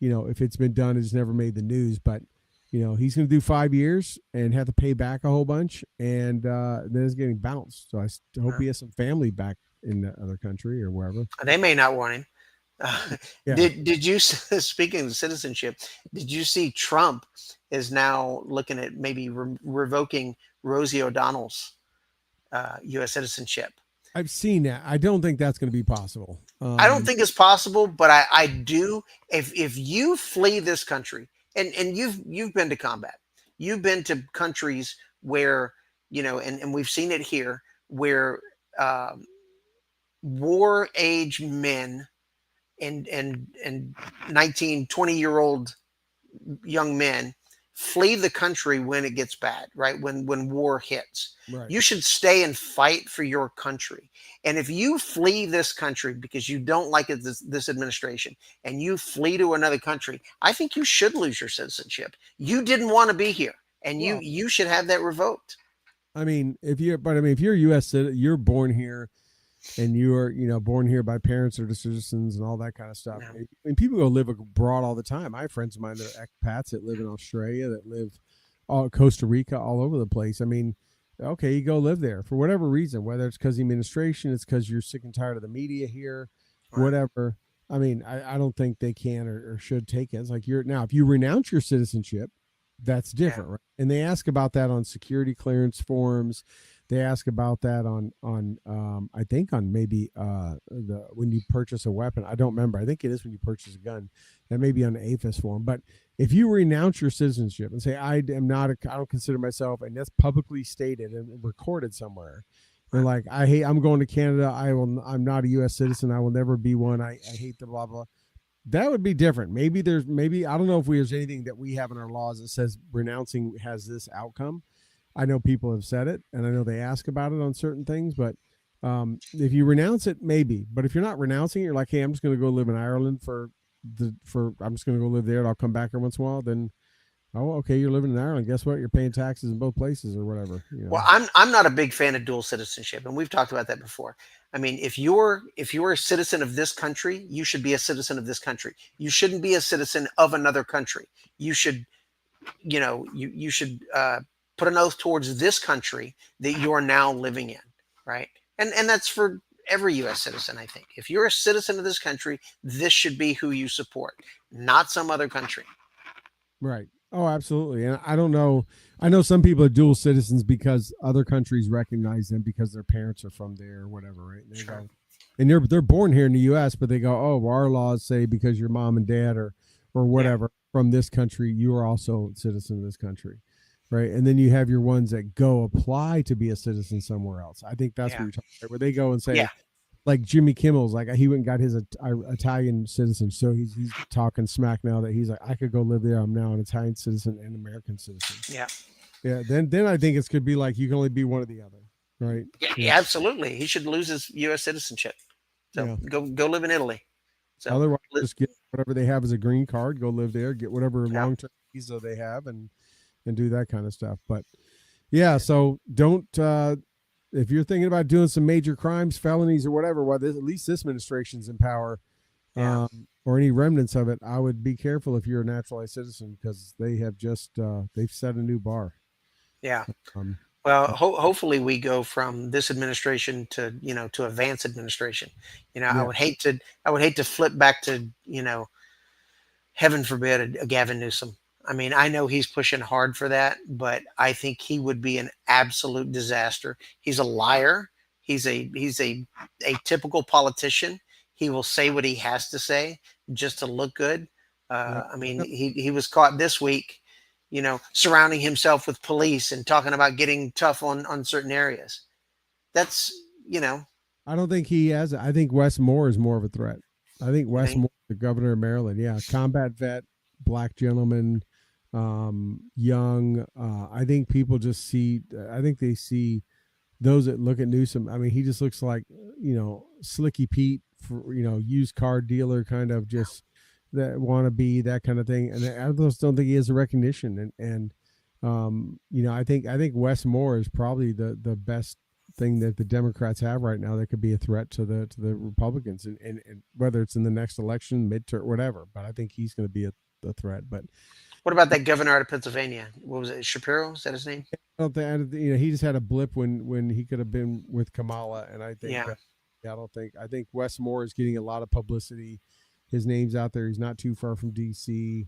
if it's been done, it's never made the news, but he's going to do 5 years and have to pay back a whole bunch, and then it's getting bounced. So I hope he has some family back in the other country or wherever. They may not want him. Did you, speaking of citizenship, did you see Trump is now looking at maybe revoking Rosie O'Donnell's U.S. citizenship? I've seen that. I don't think that's going to be possible. I don't think it's possible, but I do. If you flee this country, and you've been to combat, you've been to countries where, and we've seen it here, where war age men and 19, 20-year-old young men flee the country when it gets bad, right? When war hits. Right. You should stay and fight for your country. And if you flee this country because you don't like it, this administration, and you flee to another country, I think you should lose your citizenship. You didn't want to be here, and you should have that revoked. I mean, if you're a U.S. citizen, you're born here, and you are, born here by parents or citizens and all that kind of stuff. Yeah. I mean, people go live abroad all the time. I have friends of mine that are expats that live in Australia, that live Costa Rica, all over the place. I mean, okay, you go live there for whatever reason, whether it's because of the administration, it's because you're sick and tired of the media here, whatever. I mean, I don't think they can or should take it. It's like now, if you renounce your citizenship, that's different, right? And they ask about that on security clearance forms. They ask about that on I think on maybe when you purchase a weapon. I don't remember. I think it is when you purchase a gun. That may be on the APHIS form. But if you renounce your citizenship and say I don't consider myself, and that's publicly stated and recorded somewhere, and like I'm going to Canada. I'm not a U.S. citizen. I will never be one. I hate the blah blah. That would be different. Maybe I don't know if there's anything that we have in our laws that says renouncing has this outcome. I know people have said it, and I know they ask about it on certain things, but if you renounce it, maybe. But if you're not renouncing it, you're like, hey, I'm just going to go live in Ireland I'm just going to go live there and I'll come back every once in a while. Then, okay, you're living in Ireland. Guess what? You're paying taxes in both places or whatever. Well, I'm not a big fan of dual citizenship, and we've talked about that before. I mean, if you're a citizen of this country, you should be a citizen of this country. You shouldn't be a citizen of another country. You should, you should put an oath towards this country that you are now living in, right? And that's for every U.S. citizen, I think. If you're a citizen of this country, this should be who you support, not some other country. Right. Oh, absolutely. And I don't know I know some people are dual citizens because other countries recognize them because their parents are from there or whatever, right? And they Sure. go, and they're born here in the U.S., but they go, oh, well, our laws say because your mom and dad or whatever from this country, you are also a citizen of this country, right? And then you have your ones that go apply to be a citizen somewhere else. I think that's what Yeah. you're talking about, where they go and say, Yeah. like Jimmy Kimmel's, like he went and got his Italian citizen, so he's talking smack now that he's like, I could go live there. I'm now an Italian citizen and American citizen. Yeah. Yeah, then I think it's could be like you can only be one or the other, right? Yeah, absolutely. He should lose his U.S. citizenship. So Yeah. go live in Italy. So Otherwise, just get whatever they have as a green card, go live there, get whatever Yeah. long term visa they have, and do that kind of stuff. But yeah, so don't if you're thinking about doing some major crimes, felonies, or whatever, well, at least this administration's in power, Yeah. or any remnants of it, I would be careful if you're a naturalized citizen because they have just they've set a new bar. Yeah. Um, Well, hopefully we go from this administration to to a Vance administration. I Yeah. would hate to flip back to heaven forbid a Gavin Newsom. I mean, I know he's pushing hard for that, but I think he would be an absolute disaster. He's a liar. He's a typical politician. He will say what he has to say just to look good. Yeah. I mean, he was caught this week, surrounding himself with police and talking about getting tough on certain areas. That's I don't think he has it. I think Wes Moore is more of a threat. I think Wes think? Moore, the governor of Maryland, yeah, combat vet, black gentleman, young. I think people just see. I think they see those that look at Newsom. I mean, he just looks like Slicky Pete, for used car dealer, kind of just that wannabe, that kind of thing. And I just don't think he has a recognition. And I think Wes Moore is probably the best thing that the Democrats have right now that could be a threat to the Republicans, and whether it's in the next election, midterm, whatever. But I think he's going to be a threat. But What about that governor out of Pennsylvania? What was it? Shapiro? Is that his name? I don't think he just had a blip when he could have been with Kamala, and I think Yeah. I think Wes Moore is getting a lot of publicity. His name's out there. He's not too far from DC.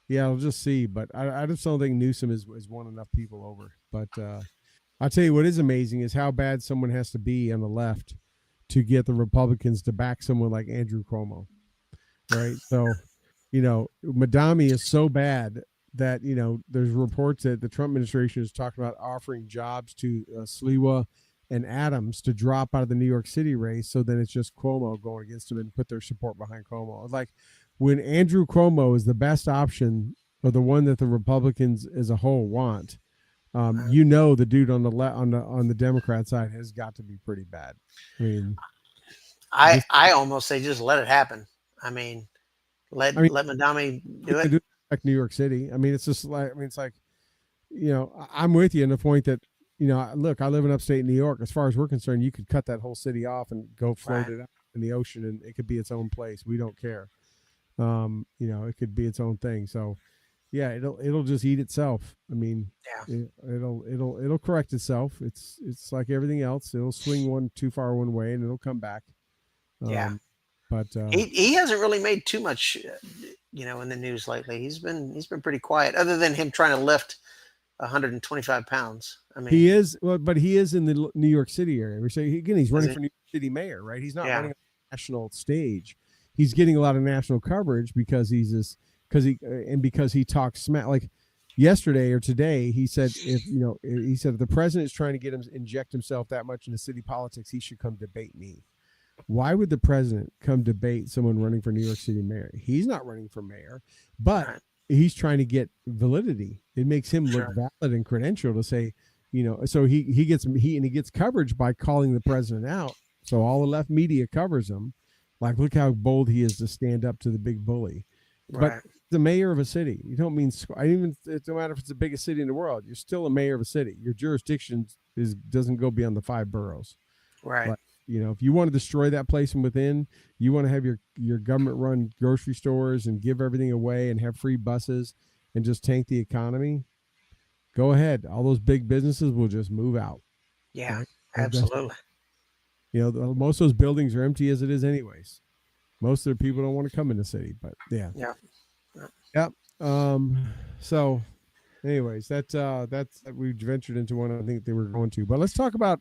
Yeah, I'll just see, but I just don't think Newsom is won enough people over. But I'll tell you what is amazing is how bad someone has to be on the left to get the Republicans to back someone like Andrew Cuomo, right? So, Madami is so bad that, there's reports that the Trump administration is talking about offering jobs to Sliwa and Adams to drop out of the New York City race. So then it's just Cuomo going against them and put their support behind Cuomo. It's like when Andrew Cuomo is the best option or the one that the Republicans as a whole want, the dude on the on the Democrat side has got to be pretty bad. I mean, I almost say just let it happen. I mean, let Madami do it. Like New York City. I mean, it's just like it's like, I'm with you in the point that look, I live in upstate New York. As far as we're concerned, you could cut that whole city off and go float it out in the ocean, and it could be its own place. We don't care. It could be its own thing. So, yeah, it'll just eat itself. I mean, it'll correct itself. It's like everything else. It'll swing one too far one way, and it'll come back. But he hasn't really made too much, in the news lately. He's been pretty quiet, other than him trying to lift 125 pounds. I mean, he is, well, but he is in the New York City area. We say again, he's running for New York City mayor, right? He's not running on the national stage. He's getting a lot of national coverage because because he talks smack. Like yesterday or today, he said if the president is trying to get him inject himself that much into city politics, he should come debate me. Why would the president come debate someone running for New York City mayor? He's not running for mayor, but he's trying to get validity. It makes him look valid and credential to say, so he gets coverage by calling the president out. So all the left media covers him. Like, look how bold he is to stand up to the big bully. But the mayor of a city, you don't mean, it don't matter if it's the biggest city in the world. You're still a mayor of a city. Your jurisdiction doesn't go beyond the 5 boroughs. Right. But, if you want to destroy that place from within, you want to have your government run grocery stores and give everything away and have free buses and just tank the economy, go ahead. All those big businesses will just move out. Yeah, right? absolutely. Most of those buildings are empty as it is anyways. Most of the people don't want to come in the city, but yeah. Yeah. Yep. So anyways, that's we ventured into one I think they were going to. But let's talk about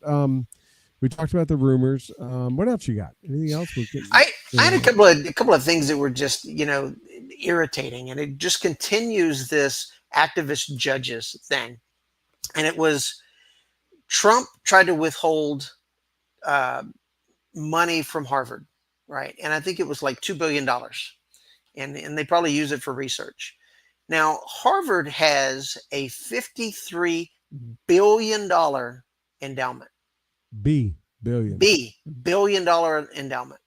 we talked about the rumors. What else you got? Anything else? I had a couple of things that were just, irritating, and it just continues this activist judges thing. And it was Trump tried to withhold money from Harvard, right? And I think it was like $2 billion, and they probably use it for research. Now, Harvard has a $53 billion endowment. Billion. $billion endowment.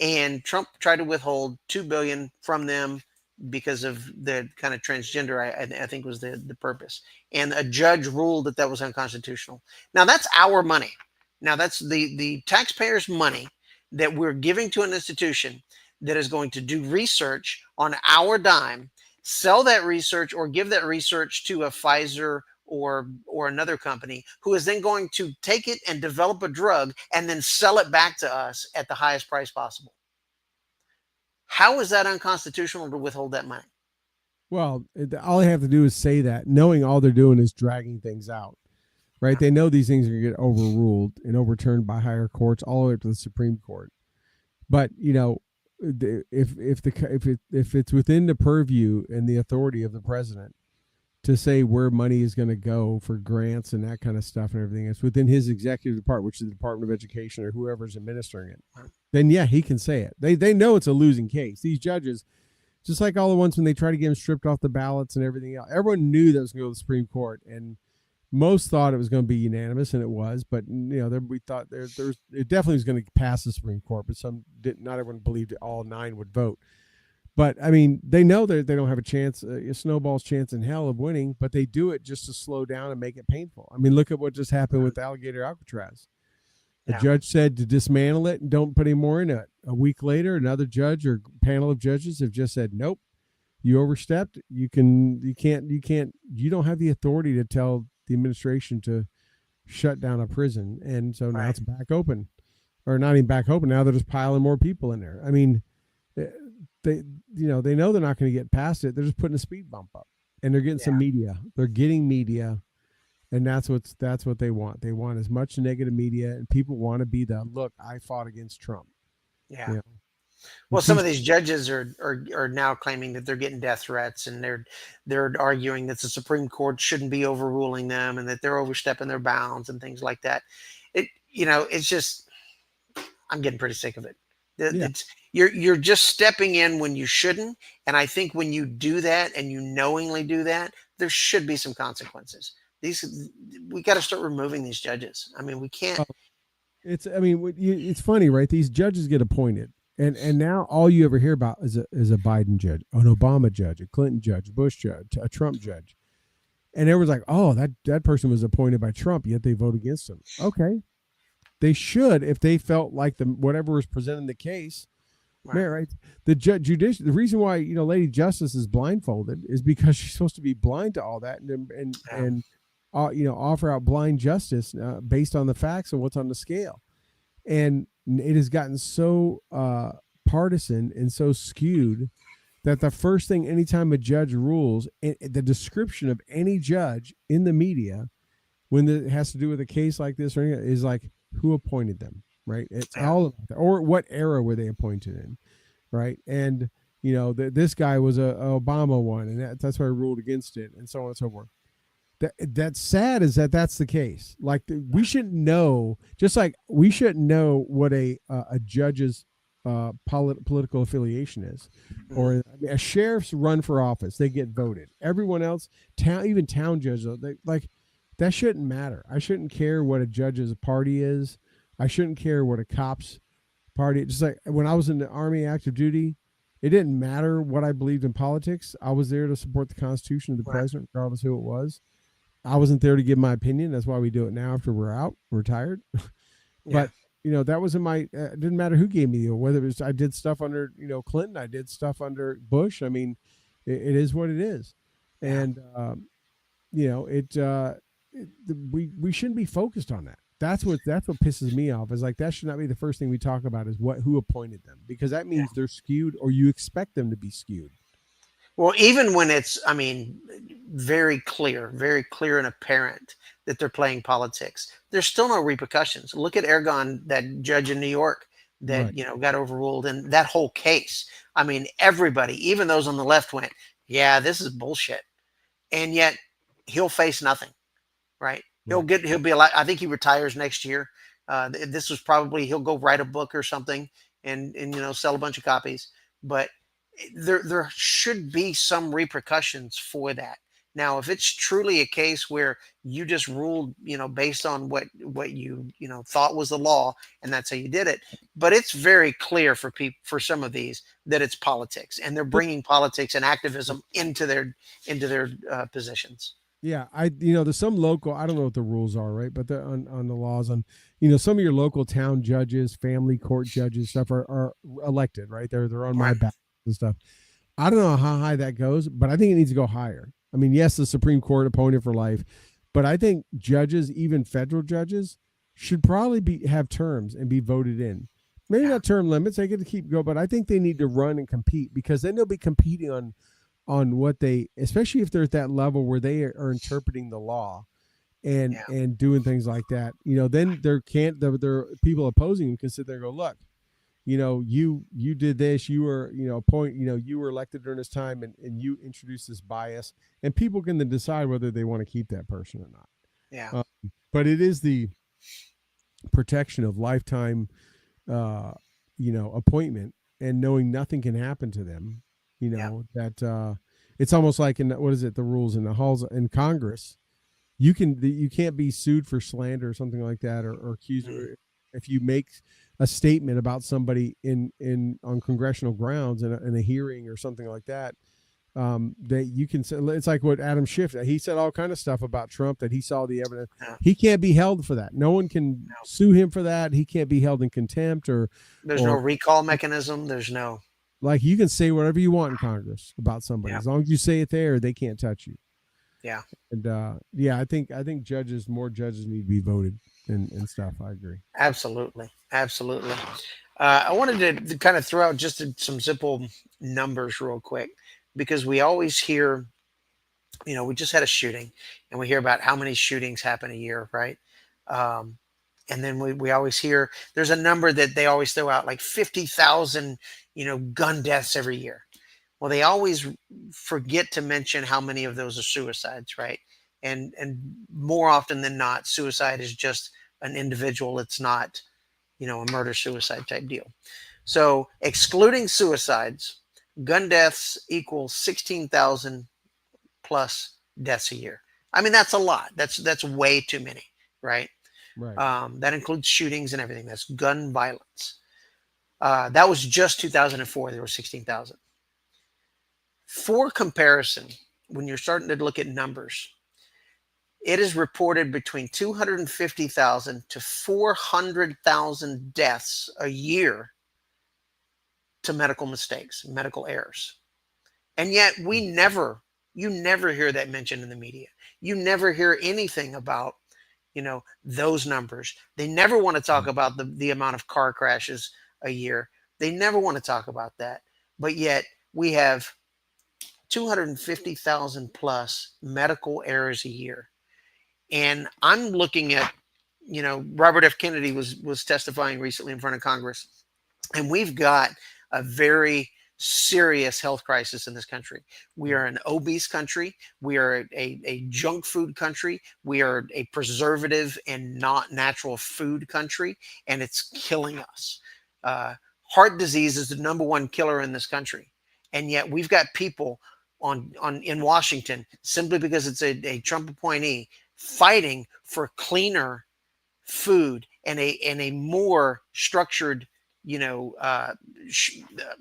And Trump tried to withhold $2 billion from them because of the kind of transgender, I think was the purpose. And a judge ruled that that was unconstitutional. Now, that's our money. Now, that's the taxpayers' money that we're giving to an institution that is going to do research on our dime, sell that research or give that research to a Pfizer or another company who is then going to take it and develop a drug and then sell it back to us at the highest price possible. How is that unconstitutional to withhold that money? Well, all they have to do is say that, knowing all they're doing is dragging things out, right? They know these things are going to get overruled and overturned by higher courts all the way up to the Supreme Court. But if it's within the purview and the authority of the president to say where money is going to go for grants and that kind of stuff and everything, it's within his executive department, which is the Department of Education or whoever's administering it, then yeah, he can say it. They know it's a losing case. These judges, just like all the ones when they try to get him stripped off the ballots and everything else, everyone knew that was going to go to the Supreme Court, and most thought it was going to be unanimous, and it was. But we thought it definitely was going to pass the Supreme Court, but some didn't. Not everyone believed it, all 9 would vote. But I mean, they know that they don't have a chance, a snowball's chance in hell of winning, but they do it just to slow down and make it painful. I mean, look at what just happened with Alligator Alcatraz. The judge said to dismantle it and don't put any more in it. A week later, another judge or panel of judges have just said, nope, you overstepped. You don't have the authority to tell the administration to shut down a prison. And so now it's back open, or not even back open. Now they're just piling more people in there. I mean, they know they're not going to get past it. They're just putting a speed bump up, and they're getting some media. They're getting media, and that's what they want. They want as much negative media, and people want to be look, I fought against Trump. Yeah. Well, some of these judges are now claiming that they're getting death threats, and they're arguing that the Supreme Court shouldn't be overruling them, and that they're overstepping their bounds and things like that. It's just, I'm getting pretty sick of it. It's, you're just stepping in when you shouldn't, and I think when you do that and you knowingly do that, there should be some consequences. We got to start removing these judges. I mean, we can't. It's funny, right? These judges get appointed, and now all you ever hear about is a Biden judge, an Obama judge, a Clinton judge, a Bush judge, a Trump judge, and everyone's like, oh, that person was appointed by Trump, yet they vote against him. Okay. They should, if they felt like whatever was presenting the case, right? The reason why Lady Justice is blindfolded is because she's supposed to be blind to all that and offer out blind justice based on the facts and what's on the scale. And it has gotten so partisan and so skewed that the first thing, anytime a judge rules, the description of any judge in the media, when it has to do with a case like this or anything, is like, who appointed them, right? It's all about that. Or what era were they appointed in, right? And this guy was a Obama one, and that's why I ruled against it, and so on and so forth. That's sad, is that's the case. Like we shouldn't know, just like we shouldn't know what a judge's political affiliation is, or a sheriff's run for office, they get voted. Everyone else, even town judges, that shouldn't matter. I shouldn't care what a judge's party is. I shouldn't care what a cop's party. Just like when I was in the Army active duty, it didn't matter what I believed in politics. I was there to support the Constitution of the president, regardless who it was. I wasn't there to give my opinion. That's why we do it now after we're retired. But that wasn't my. It didn't matter who gave me whether it was. I did stuff under Clinton. I did stuff under Bush. I mean, it is what it is, and we shouldn't be focused on that. That's what pisses me off, is like that should not be the first thing we talk about, is who appointed them, because that means they're skewed, or you expect them to be skewed. Well, even when it's, I mean, very clear and apparent that they're playing politics, there's still no repercussions. Look at Ergon, that judge in New York that, Right. got overruled, and that whole case. I mean, everybody, even those on the left, went, yeah, this is bullshit. And yet he'll face nothing, right? Right. He'll be like, I think he retires next year. This was probably, he'll go write a book or something, and sell a bunch of copies. But there should be some repercussions for that. Now, if it's truly a case where you just ruled, based on what you thought was the law, and that's how you did it, but it's very clear for people, for some of these, that it's politics, and they're bringing politics and activism into their positions. Yeah, there's some local. I don't know what the rules are, right? But on the laws on, some of your local town judges, family court judges, stuff are elected, right? They're on my Right. back and stuff. I don't know how high that goes, but I think it needs to go higher. I mean, yes, the Supreme Court appointed for life, but I think judges, even federal judges, should probably have terms and be voted in. Maybe Yeah. not term limits; they get to keep going, but I think they need to run and compete, because then they'll be competing on what they, especially if they're at that level where they are interpreting the law and Yeah. and doing things like that. Then there people opposing them can sit there and go, look, you did this, you were, you were elected during this time, and you introduced this bias, and people can then decide whether they want to keep that person or not. Yeah. But it is the protection of lifetime, appointment, and knowing nothing can happen to them. That it's almost like in what is it? The rules in the halls in Congress, you can't be sued for slander or something like that, or accused if you make a statement about somebody on congressional grounds in a hearing or something like that. That you can say, it's like what Adam Schiff, he said all kind of stuff about Trump that he saw the evidence. Yeah. He can't be held for that. No one can sue him for that. He can't be held in contempt There's no recall mechanism. There's no. Like, you can say whatever you want in Congress about somebody. Yeah. As long as you say it there, they can't touch you. Yeah. And I think more judges need to be voted and stuff. I agree. Absolutely. I wanted to kind of throw out just some simple numbers real quick, because we always hear, we just had a shooting, and we hear about how many shootings happen a year, right? And then we always hear there's a number that they always throw out, like 50,000, gun deaths every year. Well, they always forget to mention how many of those are suicides, right? And more often than not, suicide is just an individual. It's not, a murder suicide type deal. So excluding suicides, gun deaths equals 16,000 plus deaths a year. I mean, that's a lot. That's way too many, right? Right. That includes shootings and everything. That's gun violence. That was just 2004. There were 16,000. For comparison, when you're starting to look at numbers, it is reported between 250,000 to 400,000 deaths a year to medical mistakes, medical errors. And yet you never hear that mentioned in the media. You never hear anything about, those numbers. They never want to talk about the amount of car crashes a year. They never want to talk about that. But yet we have 250,000 plus medical errors a year. And I'm looking at, Robert F. Kennedy was testifying recently in front of Congress, and we've got a very serious health crisis in this country. We are an obese country. We are a junk food country. We are a preservative and not natural food country, and it's killing us. Heart disease is the number one killer in this country, and yet we've got people in Washington, simply because it's a Trump appointee, fighting for cleaner food and a more structured,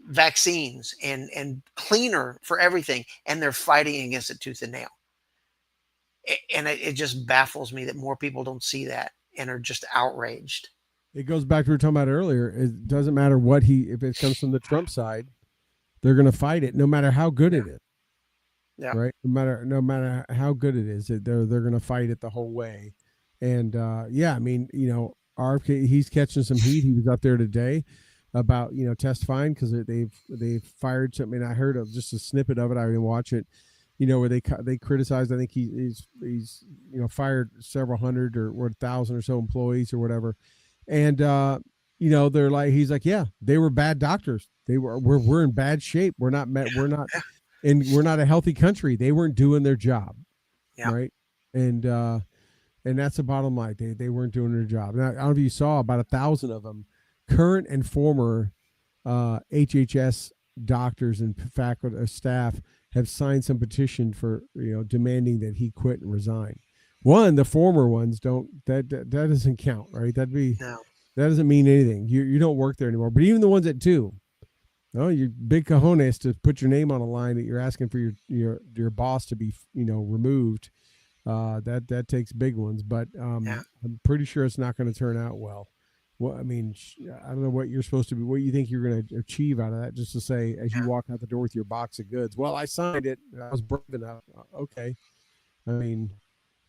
vaccines and cleaner for everything, and they're fighting against it tooth and nail. And it just baffles me that more people don't see that and are just outraged. It goes back to what we were talking about earlier. It doesn't matter if it comes from the Trump side, they're going to fight it, no matter how good it is. Yeah. Right. No matter how good it is, they're going to fight it the whole way. And I mean, RFK, he's catching some heat. He was up there today. about testifying because they've fired something. I heard of just a snippet of it. I didn't watch it. Where they criticized. I think he's fired several hundred or 1,000 or so employees or whatever, and they're like, he's like, yeah, they were bad doctors. We're in bad shape. We're not a healthy country. They weren't doing their job, right? And that's the bottom line. They weren't doing their job. Now, I don't know if you saw about 1,000 of them, current and former HHS doctors and faculty or staff have signed some petition for demanding that he quit and resign. The former ones that doesn't count, right? That doesn't mean anything. You don't work there anymore. But even the ones that do, you big cojones to put your name on a line that you're asking for your boss to be removed. That takes big ones, but I'm pretty sure it's not going to turn out well. Well, I mean, I don't know what you're supposed to be, what you think you're going to achieve out of that, just to say, as you walk out the door with your box of goods, well, I signed it. I was brave enough. Okay. I mean,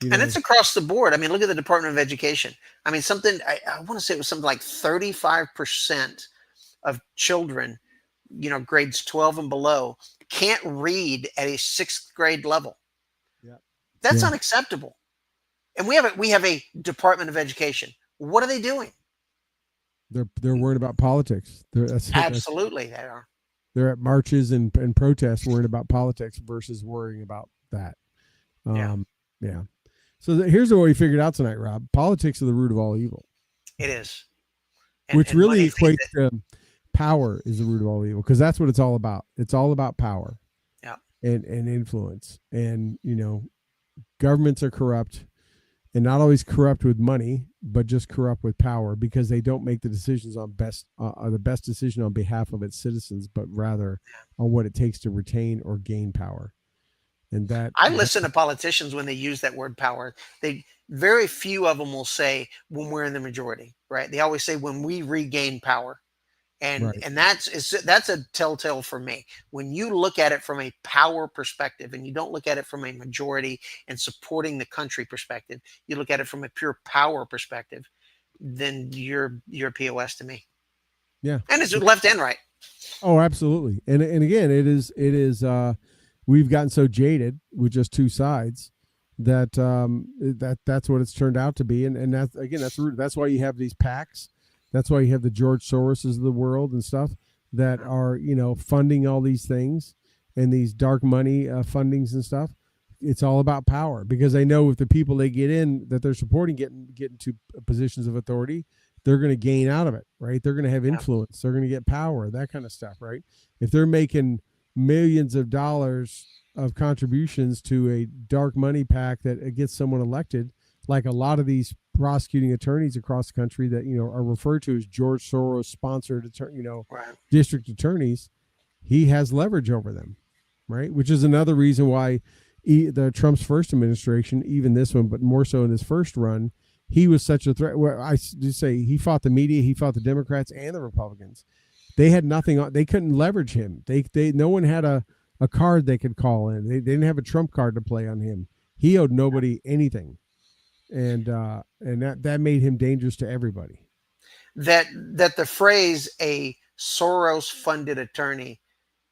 and it's across the board. I mean, look at the Department of Education. I mean, I want to say it was something like 35% of children, grades 12 and below, can't read at a 6th grade level. Yeah. That's unacceptable. And we have a Department of Education. What are they doing? They're worried about politics. Absolutely, they are. They're at marches and protests worried about politics versus worrying about that. Yeah. So here's what we figured out tonight, Rob. Politics are the root of all evil. It is. Which really equates to power is the root of all evil, because that's what it's all about. It's all about power. Yeah. And influence. And, governments are corrupt, and not always corrupt with money, but just corrupt with power, because they don't make the decisions on the best decision on behalf of its citizens, but rather on what it takes to retain or gain power. And I listen to politicians when they use that word power. Very few of them will say when we're in the majority, right? They always say when we regain power. And that's a telltale for me. When you look at it from a power perspective and you don't look at it from a majority and supporting the country perspective, you look at it from a pure power perspective, then you're POS to me. Yeah. And it's left and right. Oh, absolutely. And again, it is we've gotten so jaded with just two sides that that's what it's turned out to be. And that's why you have these PACs. That's why you have the George Soroses of the world and stuff that are, funding all these things and these dark money fundings and stuff. It's all about power, because they know if the people they get in that they're supporting get into positions of authority, they're going to gain out of it, right? They're going to have influence. They're going to get power, that kind of stuff, right? If they're making millions of dollars of contributions to a dark money PAC that gets someone elected, like a lot of these prosecuting attorneys across the country that are referred to as George Soros sponsored district attorneys, he has leverage over them, right? Which is another reason why the Trump's first administration, even this one, but more so in his first run, he was such a threat. Well, I just say he fought the media, he fought the Democrats and the Republicans. They had nothing on. They couldn't leverage him. No one had a card they could call in. They didn't have a Trump card to play on him. He owed nobody anything. And that made him dangerous to everybody. That the phrase "a Soros-funded attorney"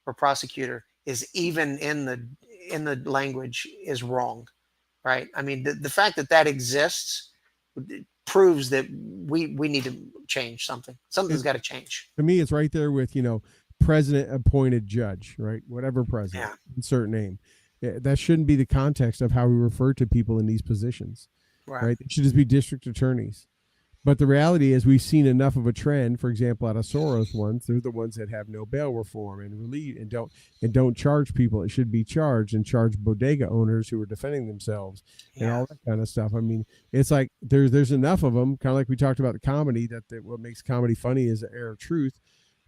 or prosecutor is even in the language is wrong, right? I mean, the fact that exists proves that we need to change something. Something's got to change. To me, it's right there with president appointed judge, right? Whatever president, insert name. That shouldn't be the context of how we refer to people in these positions. Right. They should just be district attorneys. But the reality is we've seen enough of a trend, for example, out of Soros ones, they're the ones that have no bail reform and relief and don't charge people it should be charged, and charge bodega owners who are defending themselves and all that kind of stuff. I mean, it's like there's enough of them, kind of like we talked about the comedy, that what makes comedy funny is the air of truth.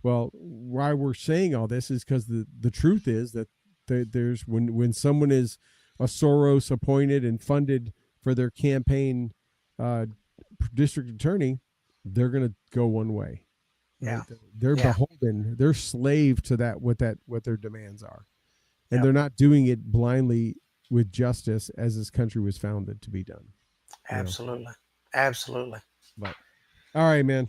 Well, why we're saying all this is because the truth is that there's when someone is a Soros appointed and funded for their campaign district attorney, they're going to go one way. Right? They're beholden. They're slave to what their demands are. And they're not doing it blindly with justice as this country was founded to be done. Absolutely. Absolutely. But all right, man.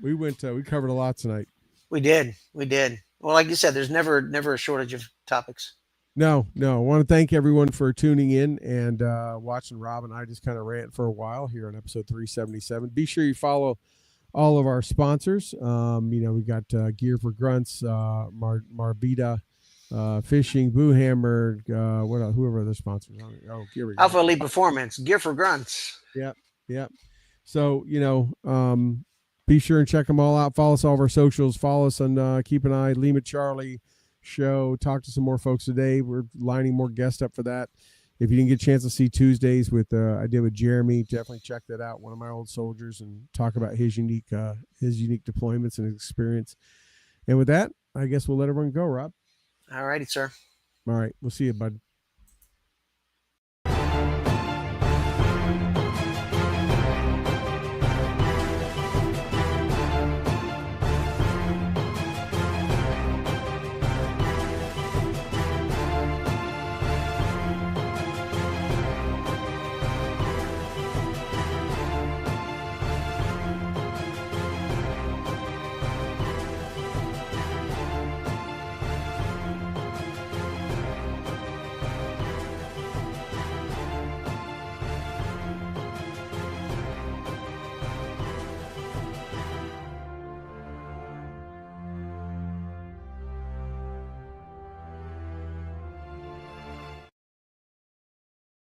We covered a lot tonight. We did. Well, like you said, there's never a shortage of topics. No. I want to thank everyone for tuning in and watching Rob and I just kind of rant for a while here on episode 377. Be sure you follow all of our sponsors. We got Gear for Grunts, Marbita, Fishing, Boo Hammer, what else? Whoever other sponsors. Oh, here we go. Alpha Elite Performance, Gear for Grunts. Yep. So, be sure and check them all out. Follow us all of our socials. Follow us and keep an eye. Lima Charlie show. Talk to some more folks today. We're lining more guests up for that. If you didn't get a chance to see Tuesdays with I did with Jeremy, definitely check that out. One of my old soldiers, and talk about his unique deployments and experience. And with that, I guess we'll let everyone go, Rob. All righty, sir. All right. We'll see you, bud.